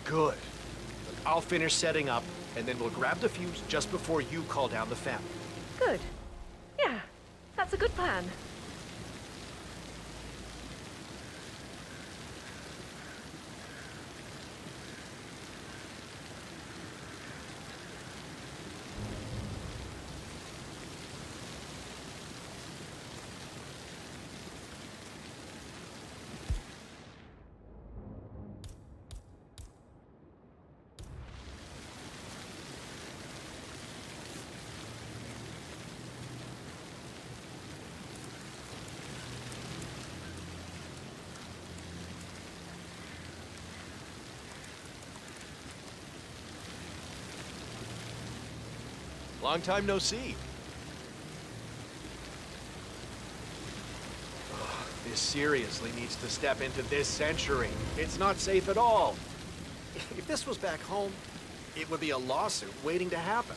Good. I'll finish setting up, and then we'll grab the fuse just before you call down the family. Good. Yeah, that's a good plan. Long time no see. This seriously needs to step into this century. It's not safe at all. If this was back home, it would be a lawsuit waiting to happen.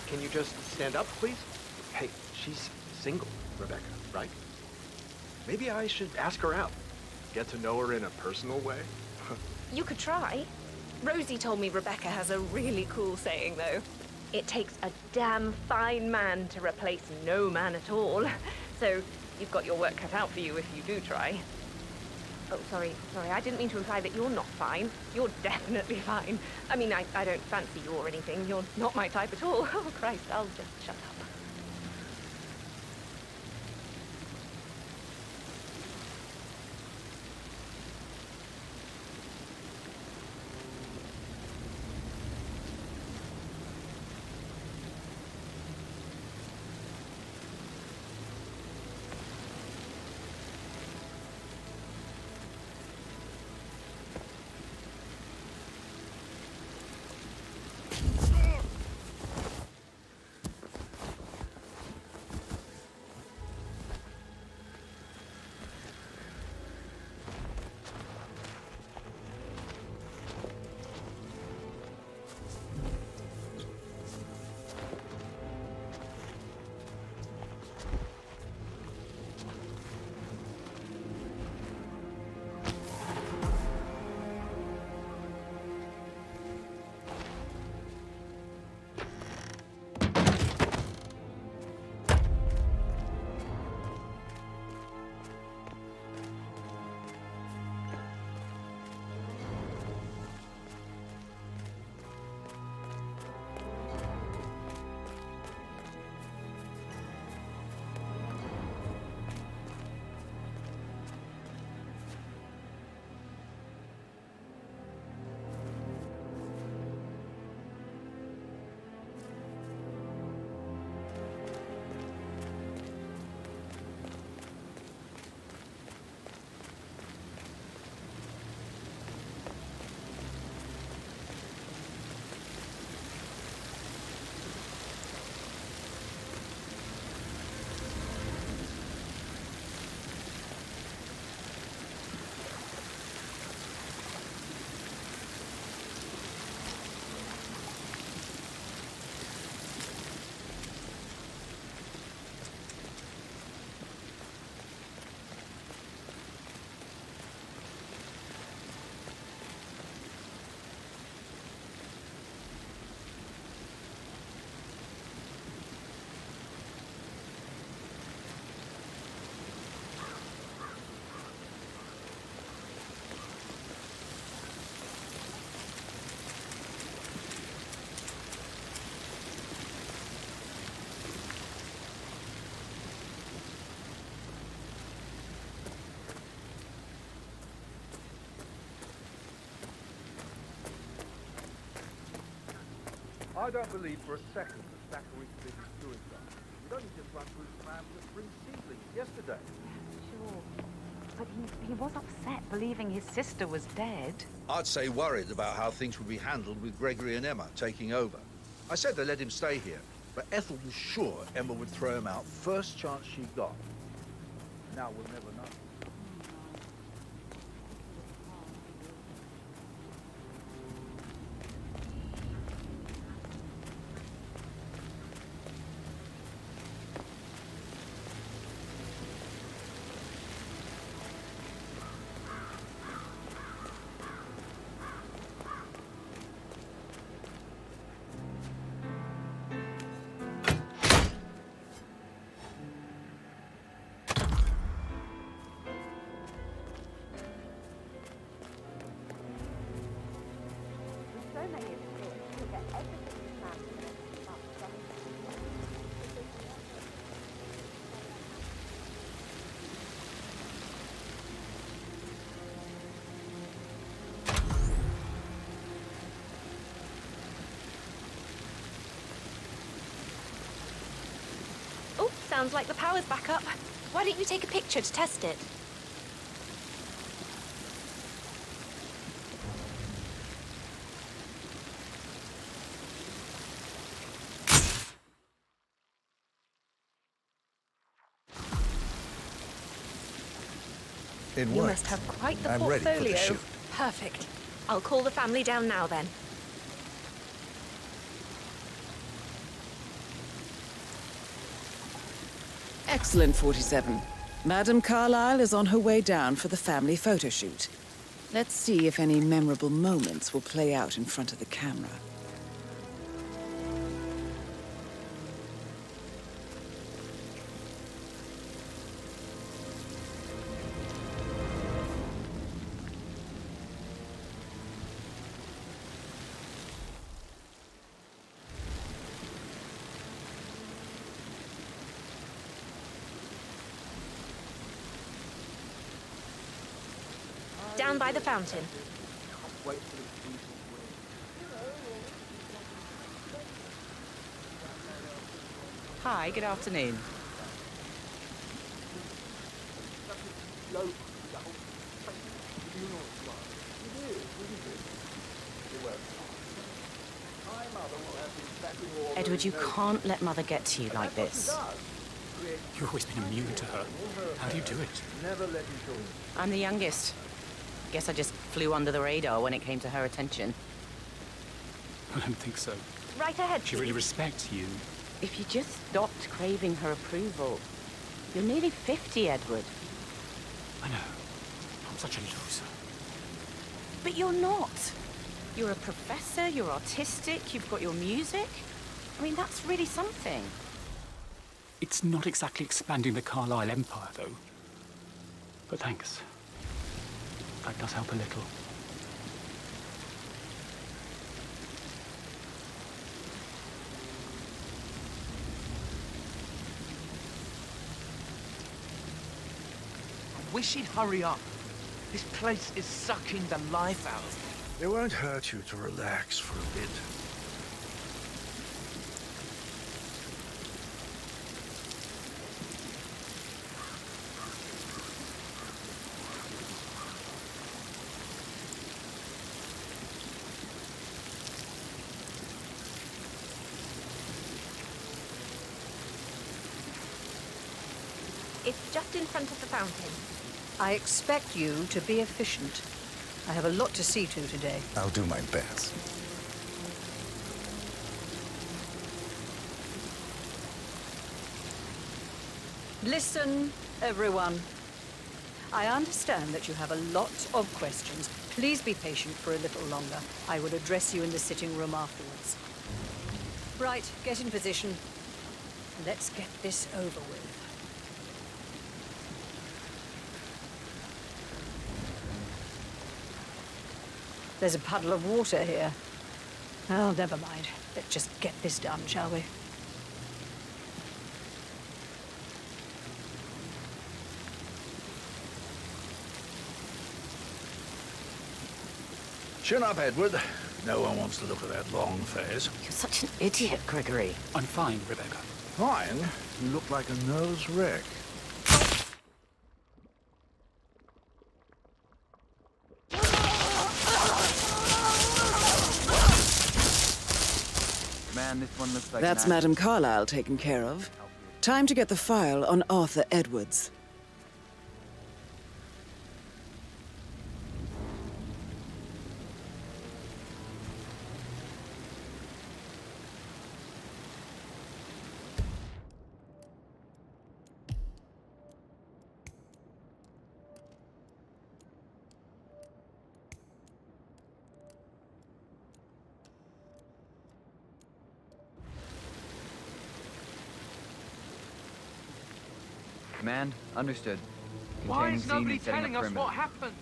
Can you just stand up, please? Hey, she's single, Rebecca, right? Maybe I should ask her out. Get to know her in a personal way. You could try. Rosie told me Rebecca has a really cool saying, though. It takes a damn fine man to replace no man at all. So you've got your work cut out for you if you do try. Oh, sorry, I didn't mean to imply that you're not fine. You're definitely fine. I mean, I don't fancy you or anything. You're not my type at all. Oh, Christ, I'll just shut up. I don't believe for a second that Zachary committed suicide. He'd only just run through his plan to bring Seedling yesterday. Sure. But he was upset believing his sister was dead. I'd say worried about how things would be handled with Gregory and Emma taking over. I said they let him stay here, but Ethel was sure Emma would throw him out first chance she got. Now we'll never know. Oh, sounds like the power's back up. Why don't you take a picture to test it? It You worked. must have quite the I'm portfolio. ready for the shoot. Perfect. I'll call the family down now then. Excellent, 47. Madame Carlyle is on her way down for the family photo shoot. Let's see if any memorable moments will play out in front of the camera. Down by the fountain. Hi, good afternoon. Edward, you can't let Mother get to you like this. You've always been immune to her. How do you do it? I'm the youngest. Guess I just flew under the radar when it came to her attention. I don't think so. Right ahead. She really respects you. If you just stopped craving her approval. You're nearly 50, Edward. I know. I'm such a loser. But you're not. You're a professor, you're artistic, you've got your music. I mean, that's really something. It's not exactly expanding the Carlyle Empire, though. But thanks. That does help a little. I wish he'd hurry up. This place is sucking the life out of me. It won't hurt you to relax for a bit. It's just in front of the fountain. I expect you to be efficient. I have a lot to see to today. I'll do my best. Listen, everyone. I understand that you have a lot of questions. Please be patient for a little longer. I will address you in the sitting room afterwards. Right, get in position. Let's get this over with. There's a puddle of water here. Oh, never mind. Let's just get this done, shall we? Chin up, Edward. No one wants to look at that long face. You're such an idiot, Gregory. I'm fine, Rebecca. Fine? You look like a nervous wreck. Man, this one looks like That's Madame Carlyle taken care of. Time to get the file on Arthur Edwards. Command, understood. Why Containing is scene nobody and setting telling up us perimeter. what happened?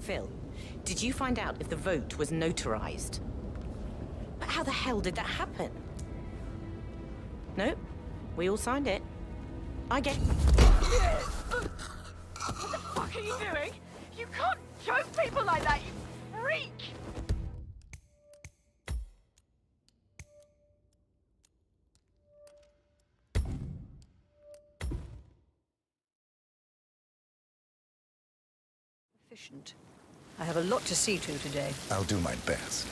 Phil, did you find out if the vote was notarized? But how the hell did that happen? No? We all signed it. I get... What the fuck are you doing? You can't choke people like that, you freak! Efficient. I have a lot to see to today. I'll do my best.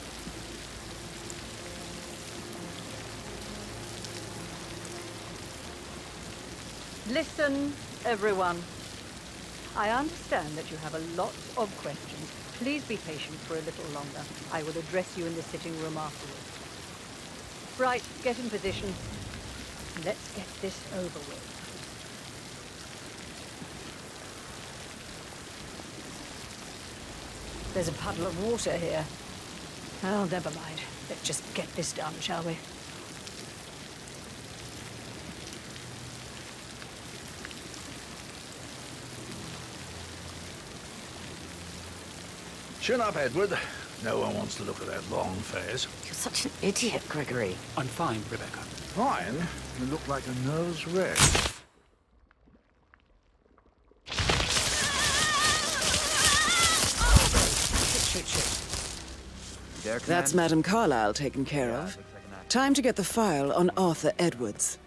Listen, everyone. I understand that you have a lot of questions. Please be patient for a little longer. I will address you in the sitting room afterwards. Right, get in position. Let's get this over with. There's a puddle of water here. Oh, never mind. Let's just get this done, shall we? Chin up, Edward. No one wants to look at that long face. You're such an idiot, Gregory. I'm fine, Rebecca. Fine? You look like a nervous wreck. That's Madame Carlyle taken care of. Time to get the file on Arthur Edwards.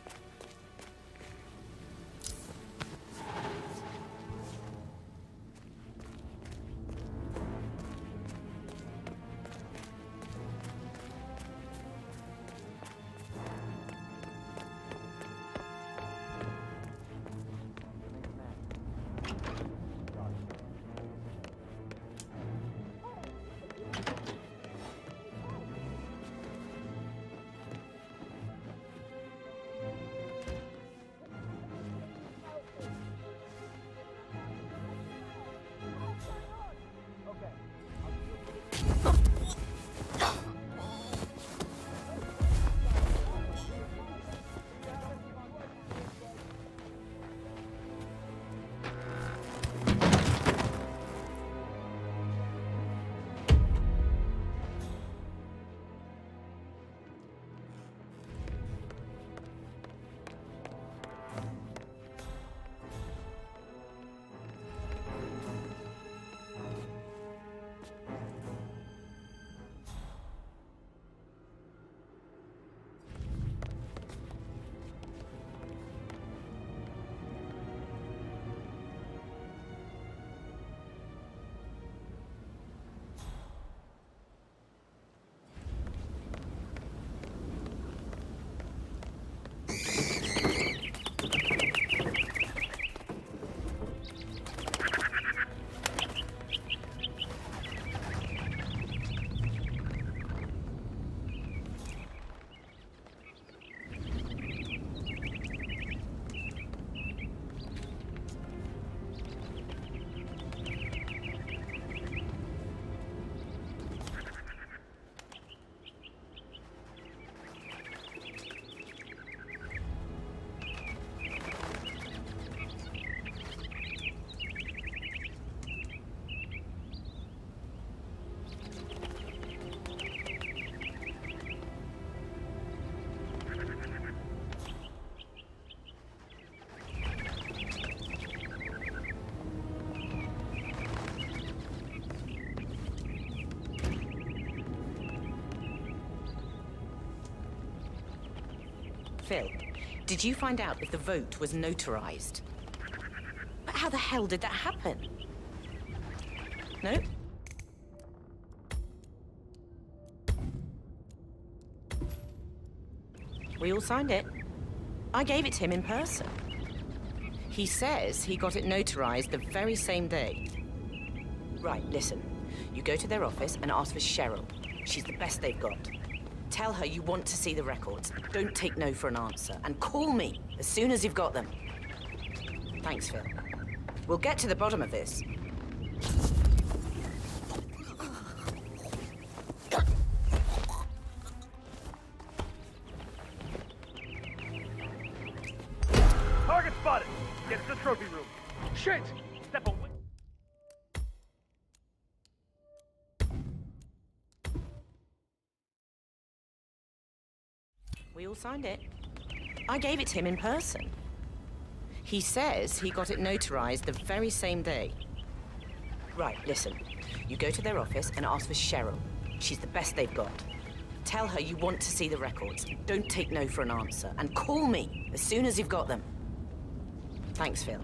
Phil, did you find out if the vote was notarized? But how the hell did that happen? No? We all signed it. I gave it to him in person. He says he got it notarized the very same day. Right, listen. You go to their office and ask for Cheryl. She's the best they've got. Tell her you want to see the records. Don't take no for an answer. And call me as soon as you've got them. Thanks, Phil. We'll get to the bottom of this. Target spotted! Get to the trophy room. Shit! Step away. We all signed it. I gave it to him in person. He says he got it notarized the very same day. Right, listen. You go to their office and ask for Cheryl. She's the best they've got. Tell her you want to see the records. Don't take no for an answer. And call me as soon as you've got them. Thanks, Phil.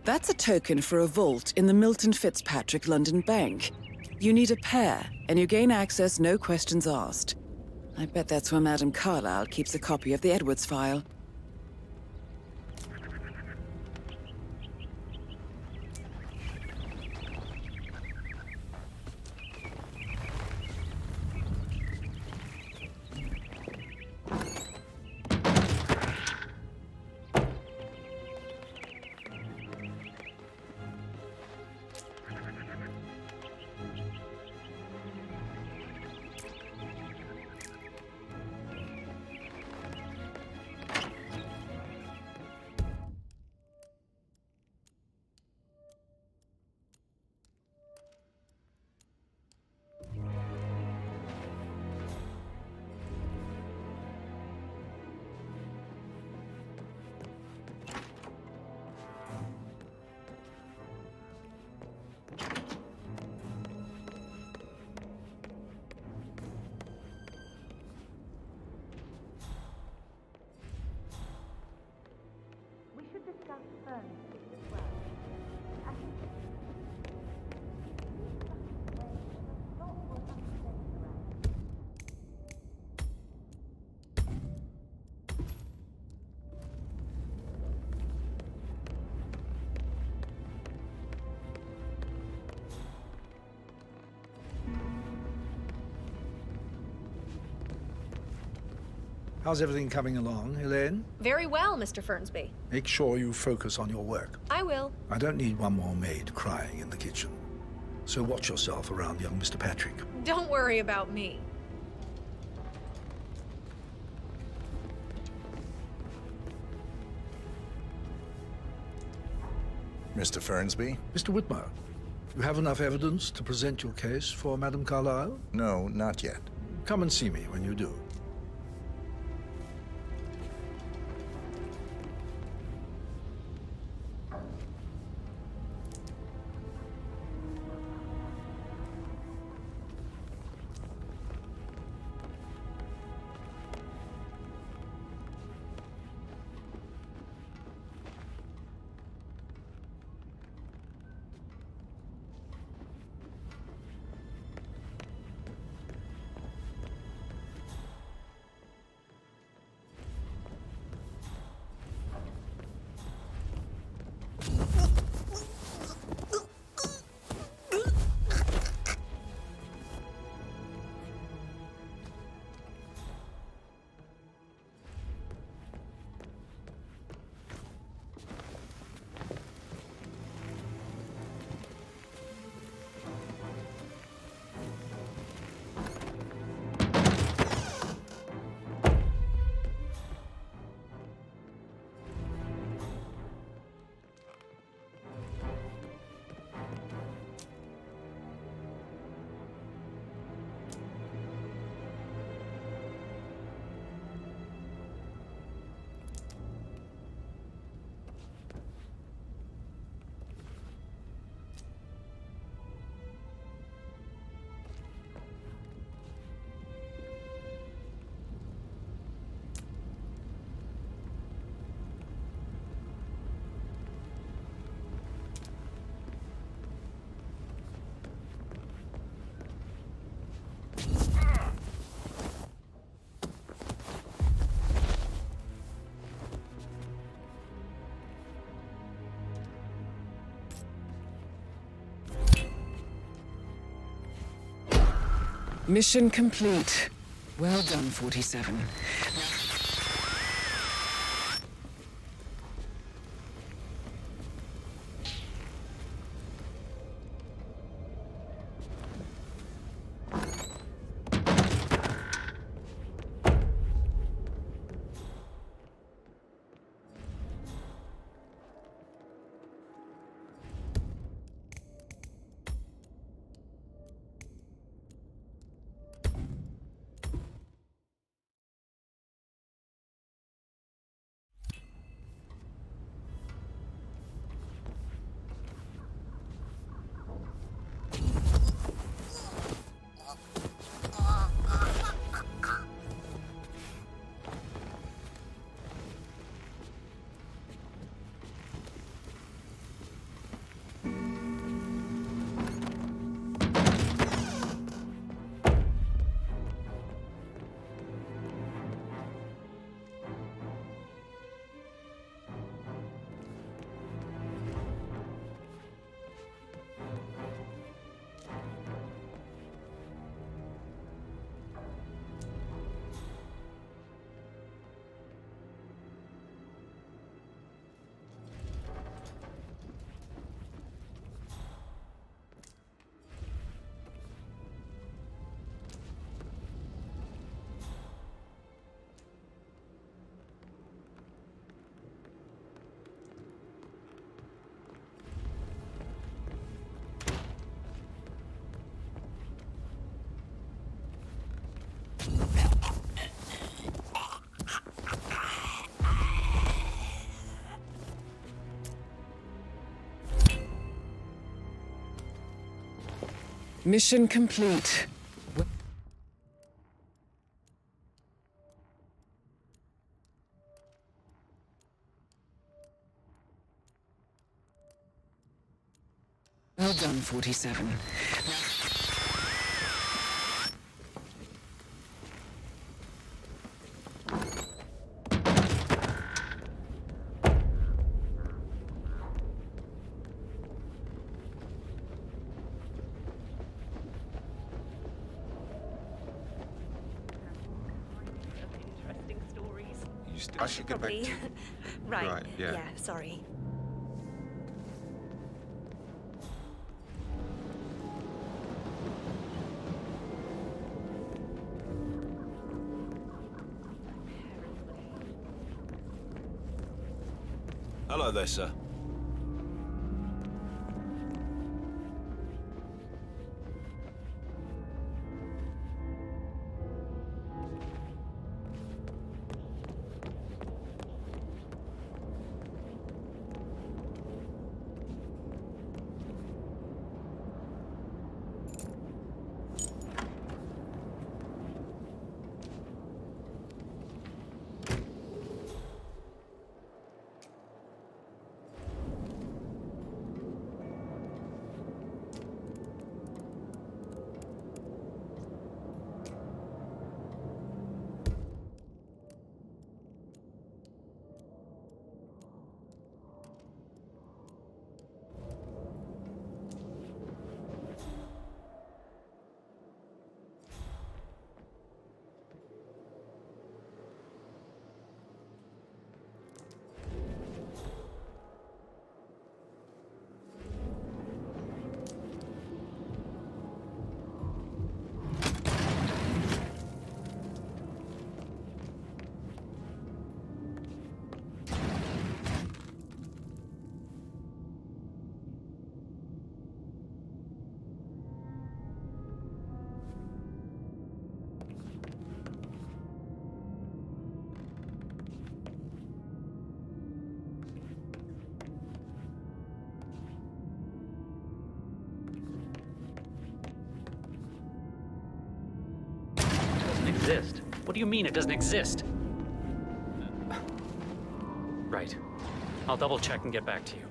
That's a token for a vault in the Milton Fitzpatrick London Bank. You need a pair, and you gain access no questions asked. I bet that's where Madame Carlyle keeps a copy of the Edwards file. How's everything coming along, Elaine? Very well, Mr. Fernsby. Make sure you focus on your work. I will. I don't need one more maid crying in the kitchen. So watch yourself around young Mr. Patrick. Don't worry about me. Mr. Fernsby? Mr. Whitmer, you have enough evidence to present your case for Madame Carlyle? No, not yet. Come and see me when you do. Mission complete. Well done, 47. Mission complete. Well done, 47. Interesting stories. I should get back Probably. to... Right. yeah. Sorry. Hello there, sir. Exist? What do you mean it doesn't exist? Right. I'll double check and get back to you.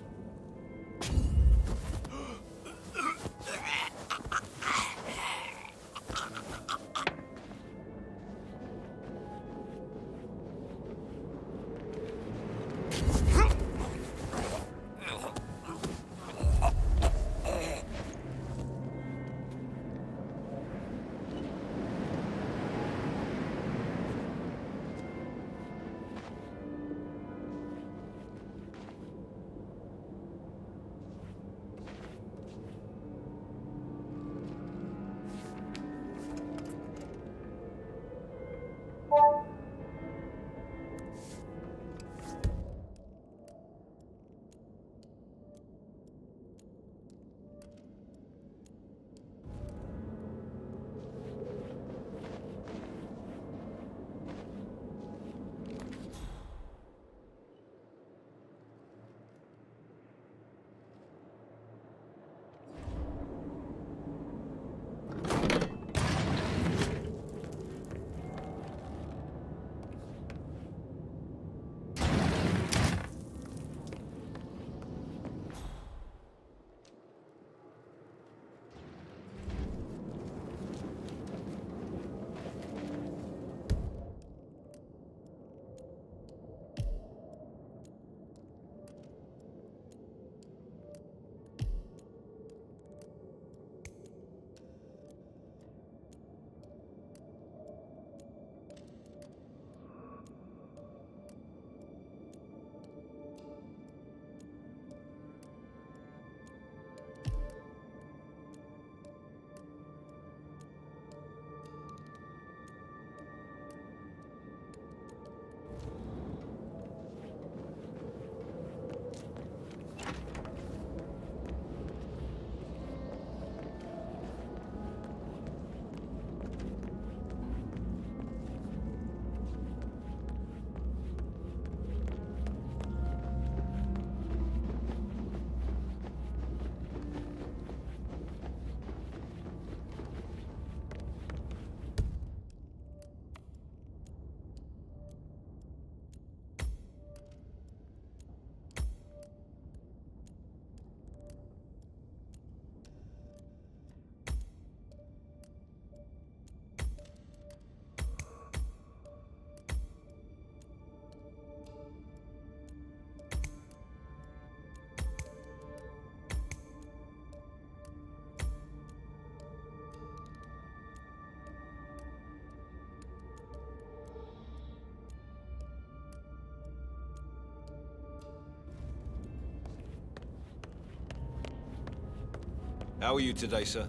How are you today, sir?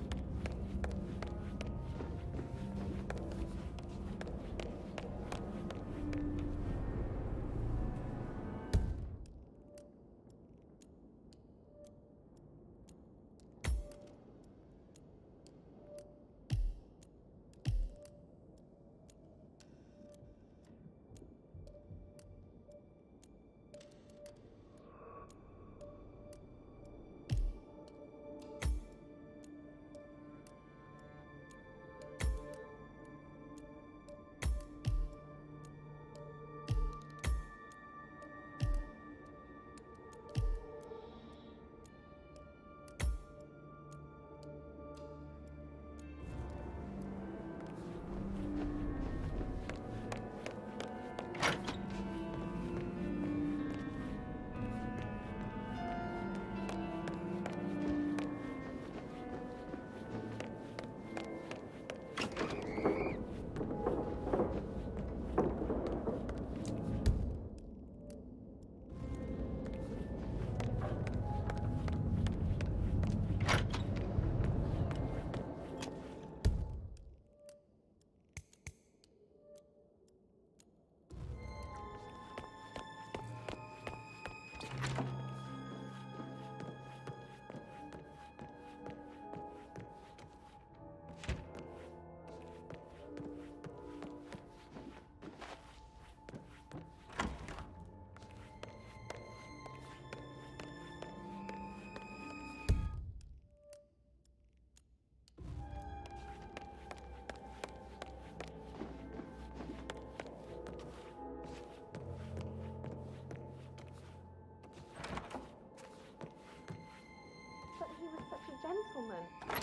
Gentleman.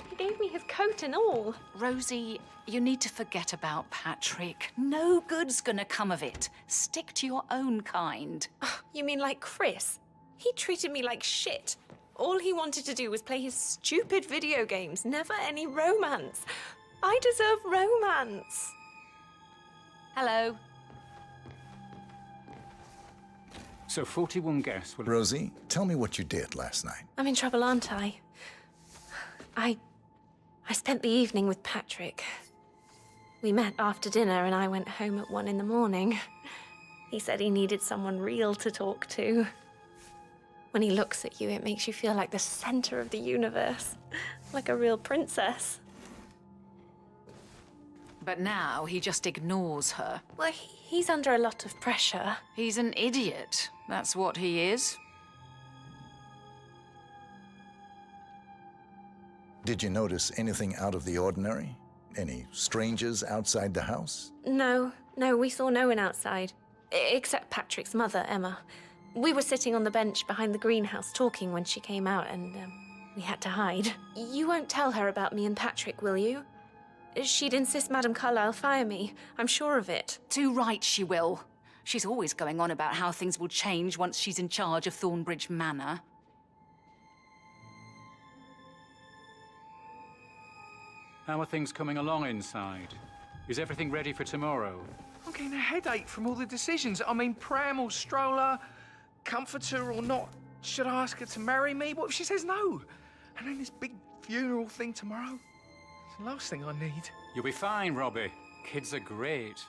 He gave me his coat and all. Rosie, you need to forget about Patrick. No good's gonna come of it. Stick to your own kind. You mean like Chris? He treated me like shit. All he wanted to do was play his stupid video games, never any romance. I deserve romance. Hello. So 41 guests will... Rosie, tell me what you did last night. I'm in trouble, aren't I? I spent the evening with Patrick. We met after dinner and I went home at 1 in the morning. He said he needed someone real to talk to. When he looks at you, it makes you feel like the center of the universe, like a real princess. But now he just ignores her. Well, he's under a lot of pressure. He's an idiot. That's what he is. Did you notice anything out of the ordinary? Any strangers outside the house? No, we saw no one outside. Except Patrick's mother, Emma. We were sitting on the bench behind the greenhouse talking when she came out and we had to hide. You won't tell her about me and Patrick, will you? She'd insist Madame Carlyle fire me. I'm sure of it. Too right she will. She's always going on about how things will change once she's in charge of Thornbridge Manor. How are things coming along inside? Is everything ready for tomorrow? I'm getting a headache from all the decisions. I mean, pram or stroller, comforter or not. Should I ask her to marry me? What if she says no? And then this big funeral thing tomorrow? It's the last thing I need. You'll be fine, Robbie. Kids are great.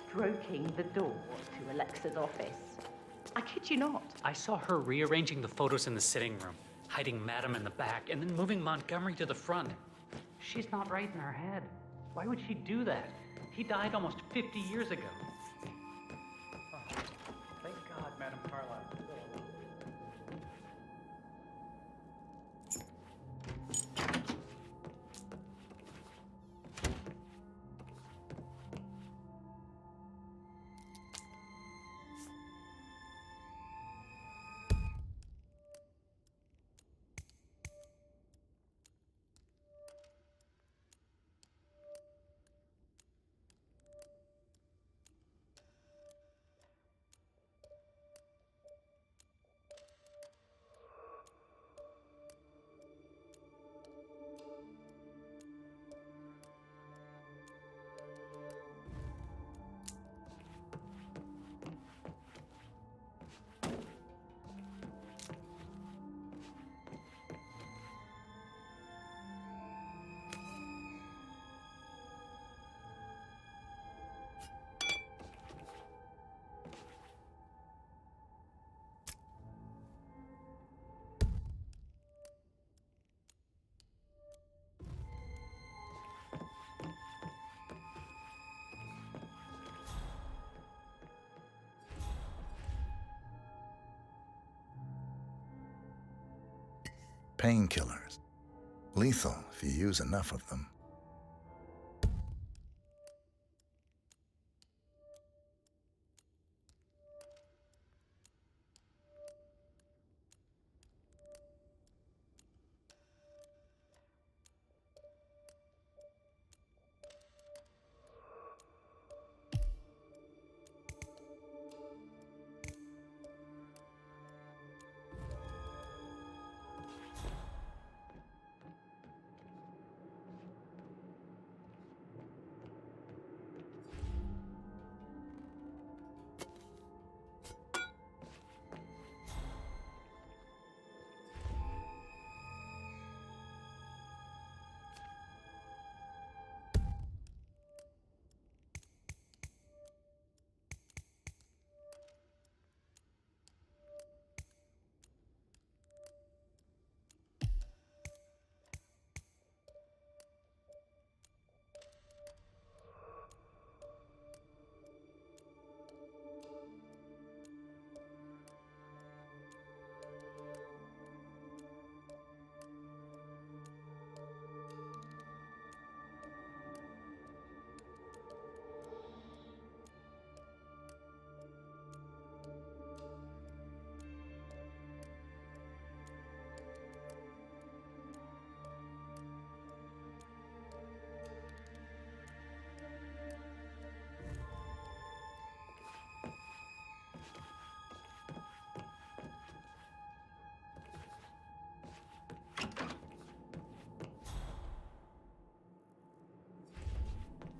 Stroking the door to Alexa's office. I kid you not. I saw her rearranging the photos in the sitting room, hiding Madam in the back, and then moving Montgomery to the front. She's not right in her head. Why would she do that? He died almost 50 years ago. Painkillers. Lethal if you use enough of them.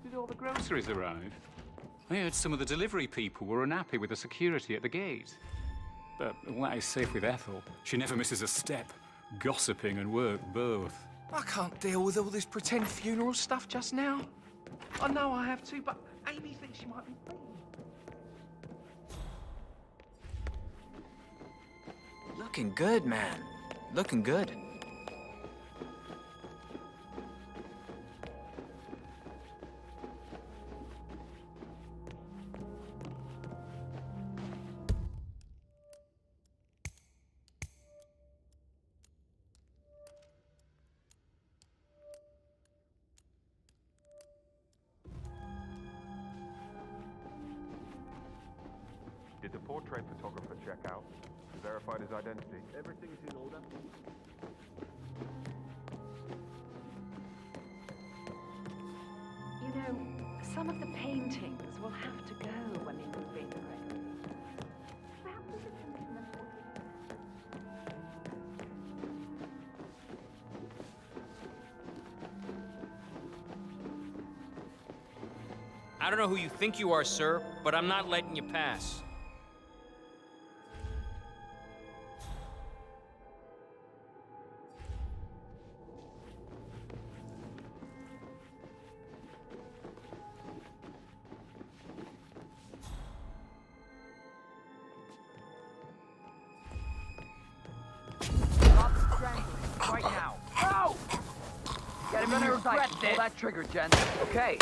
Did all the groceries arrive? I heard some of the delivery people were unhappy with the security at the gate. But all that is safe with Ethel. She never misses a step. Gossiping and work both. I can't deal with all this pretend funeral stuff just now. I know I have to, but Amy thinks she might be free. Looking good, man. Looking good. Did the portrait photographer check out? Verified his identity? Everything's in order. You know, some of the paintings will have to go when we move in, Gregory. Perhaps we should commission them for I don't know who you think you are, sir, but I'm not letting you pass. Stop strangling right now. No! Get him in your sight. Pull that trigger, Jen. Okay.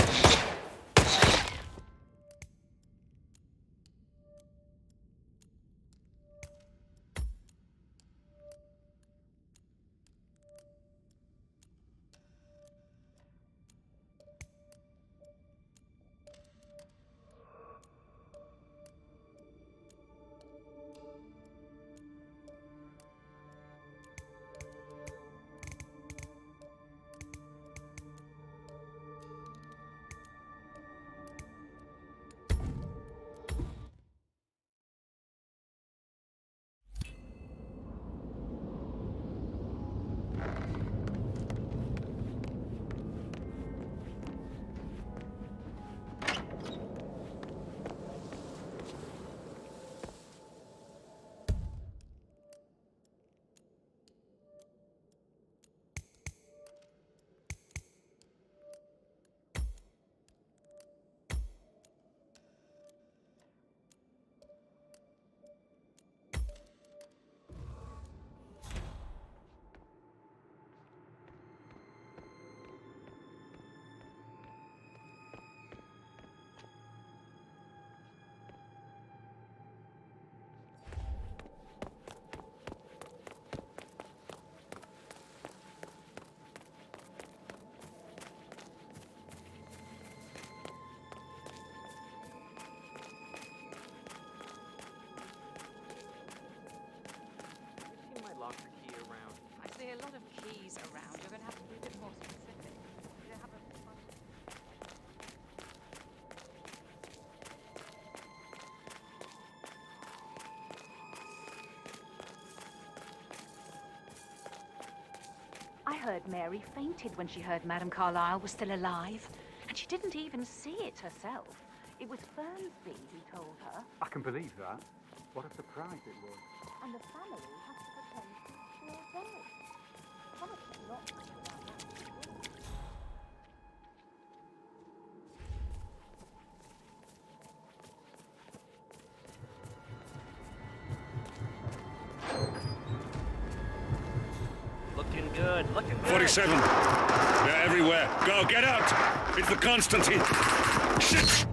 heard Mary fainted when she heard Madame Carlyle was still alive. And she didn't even see it herself. It was Fernsby who told her. I can believe that. What a surprise it was. And the family has to pretend she's still dead. Honestly, not much without that. Looking good, looking good. 47. They're everywhere. Go, get out! It's the Constantine. Shit!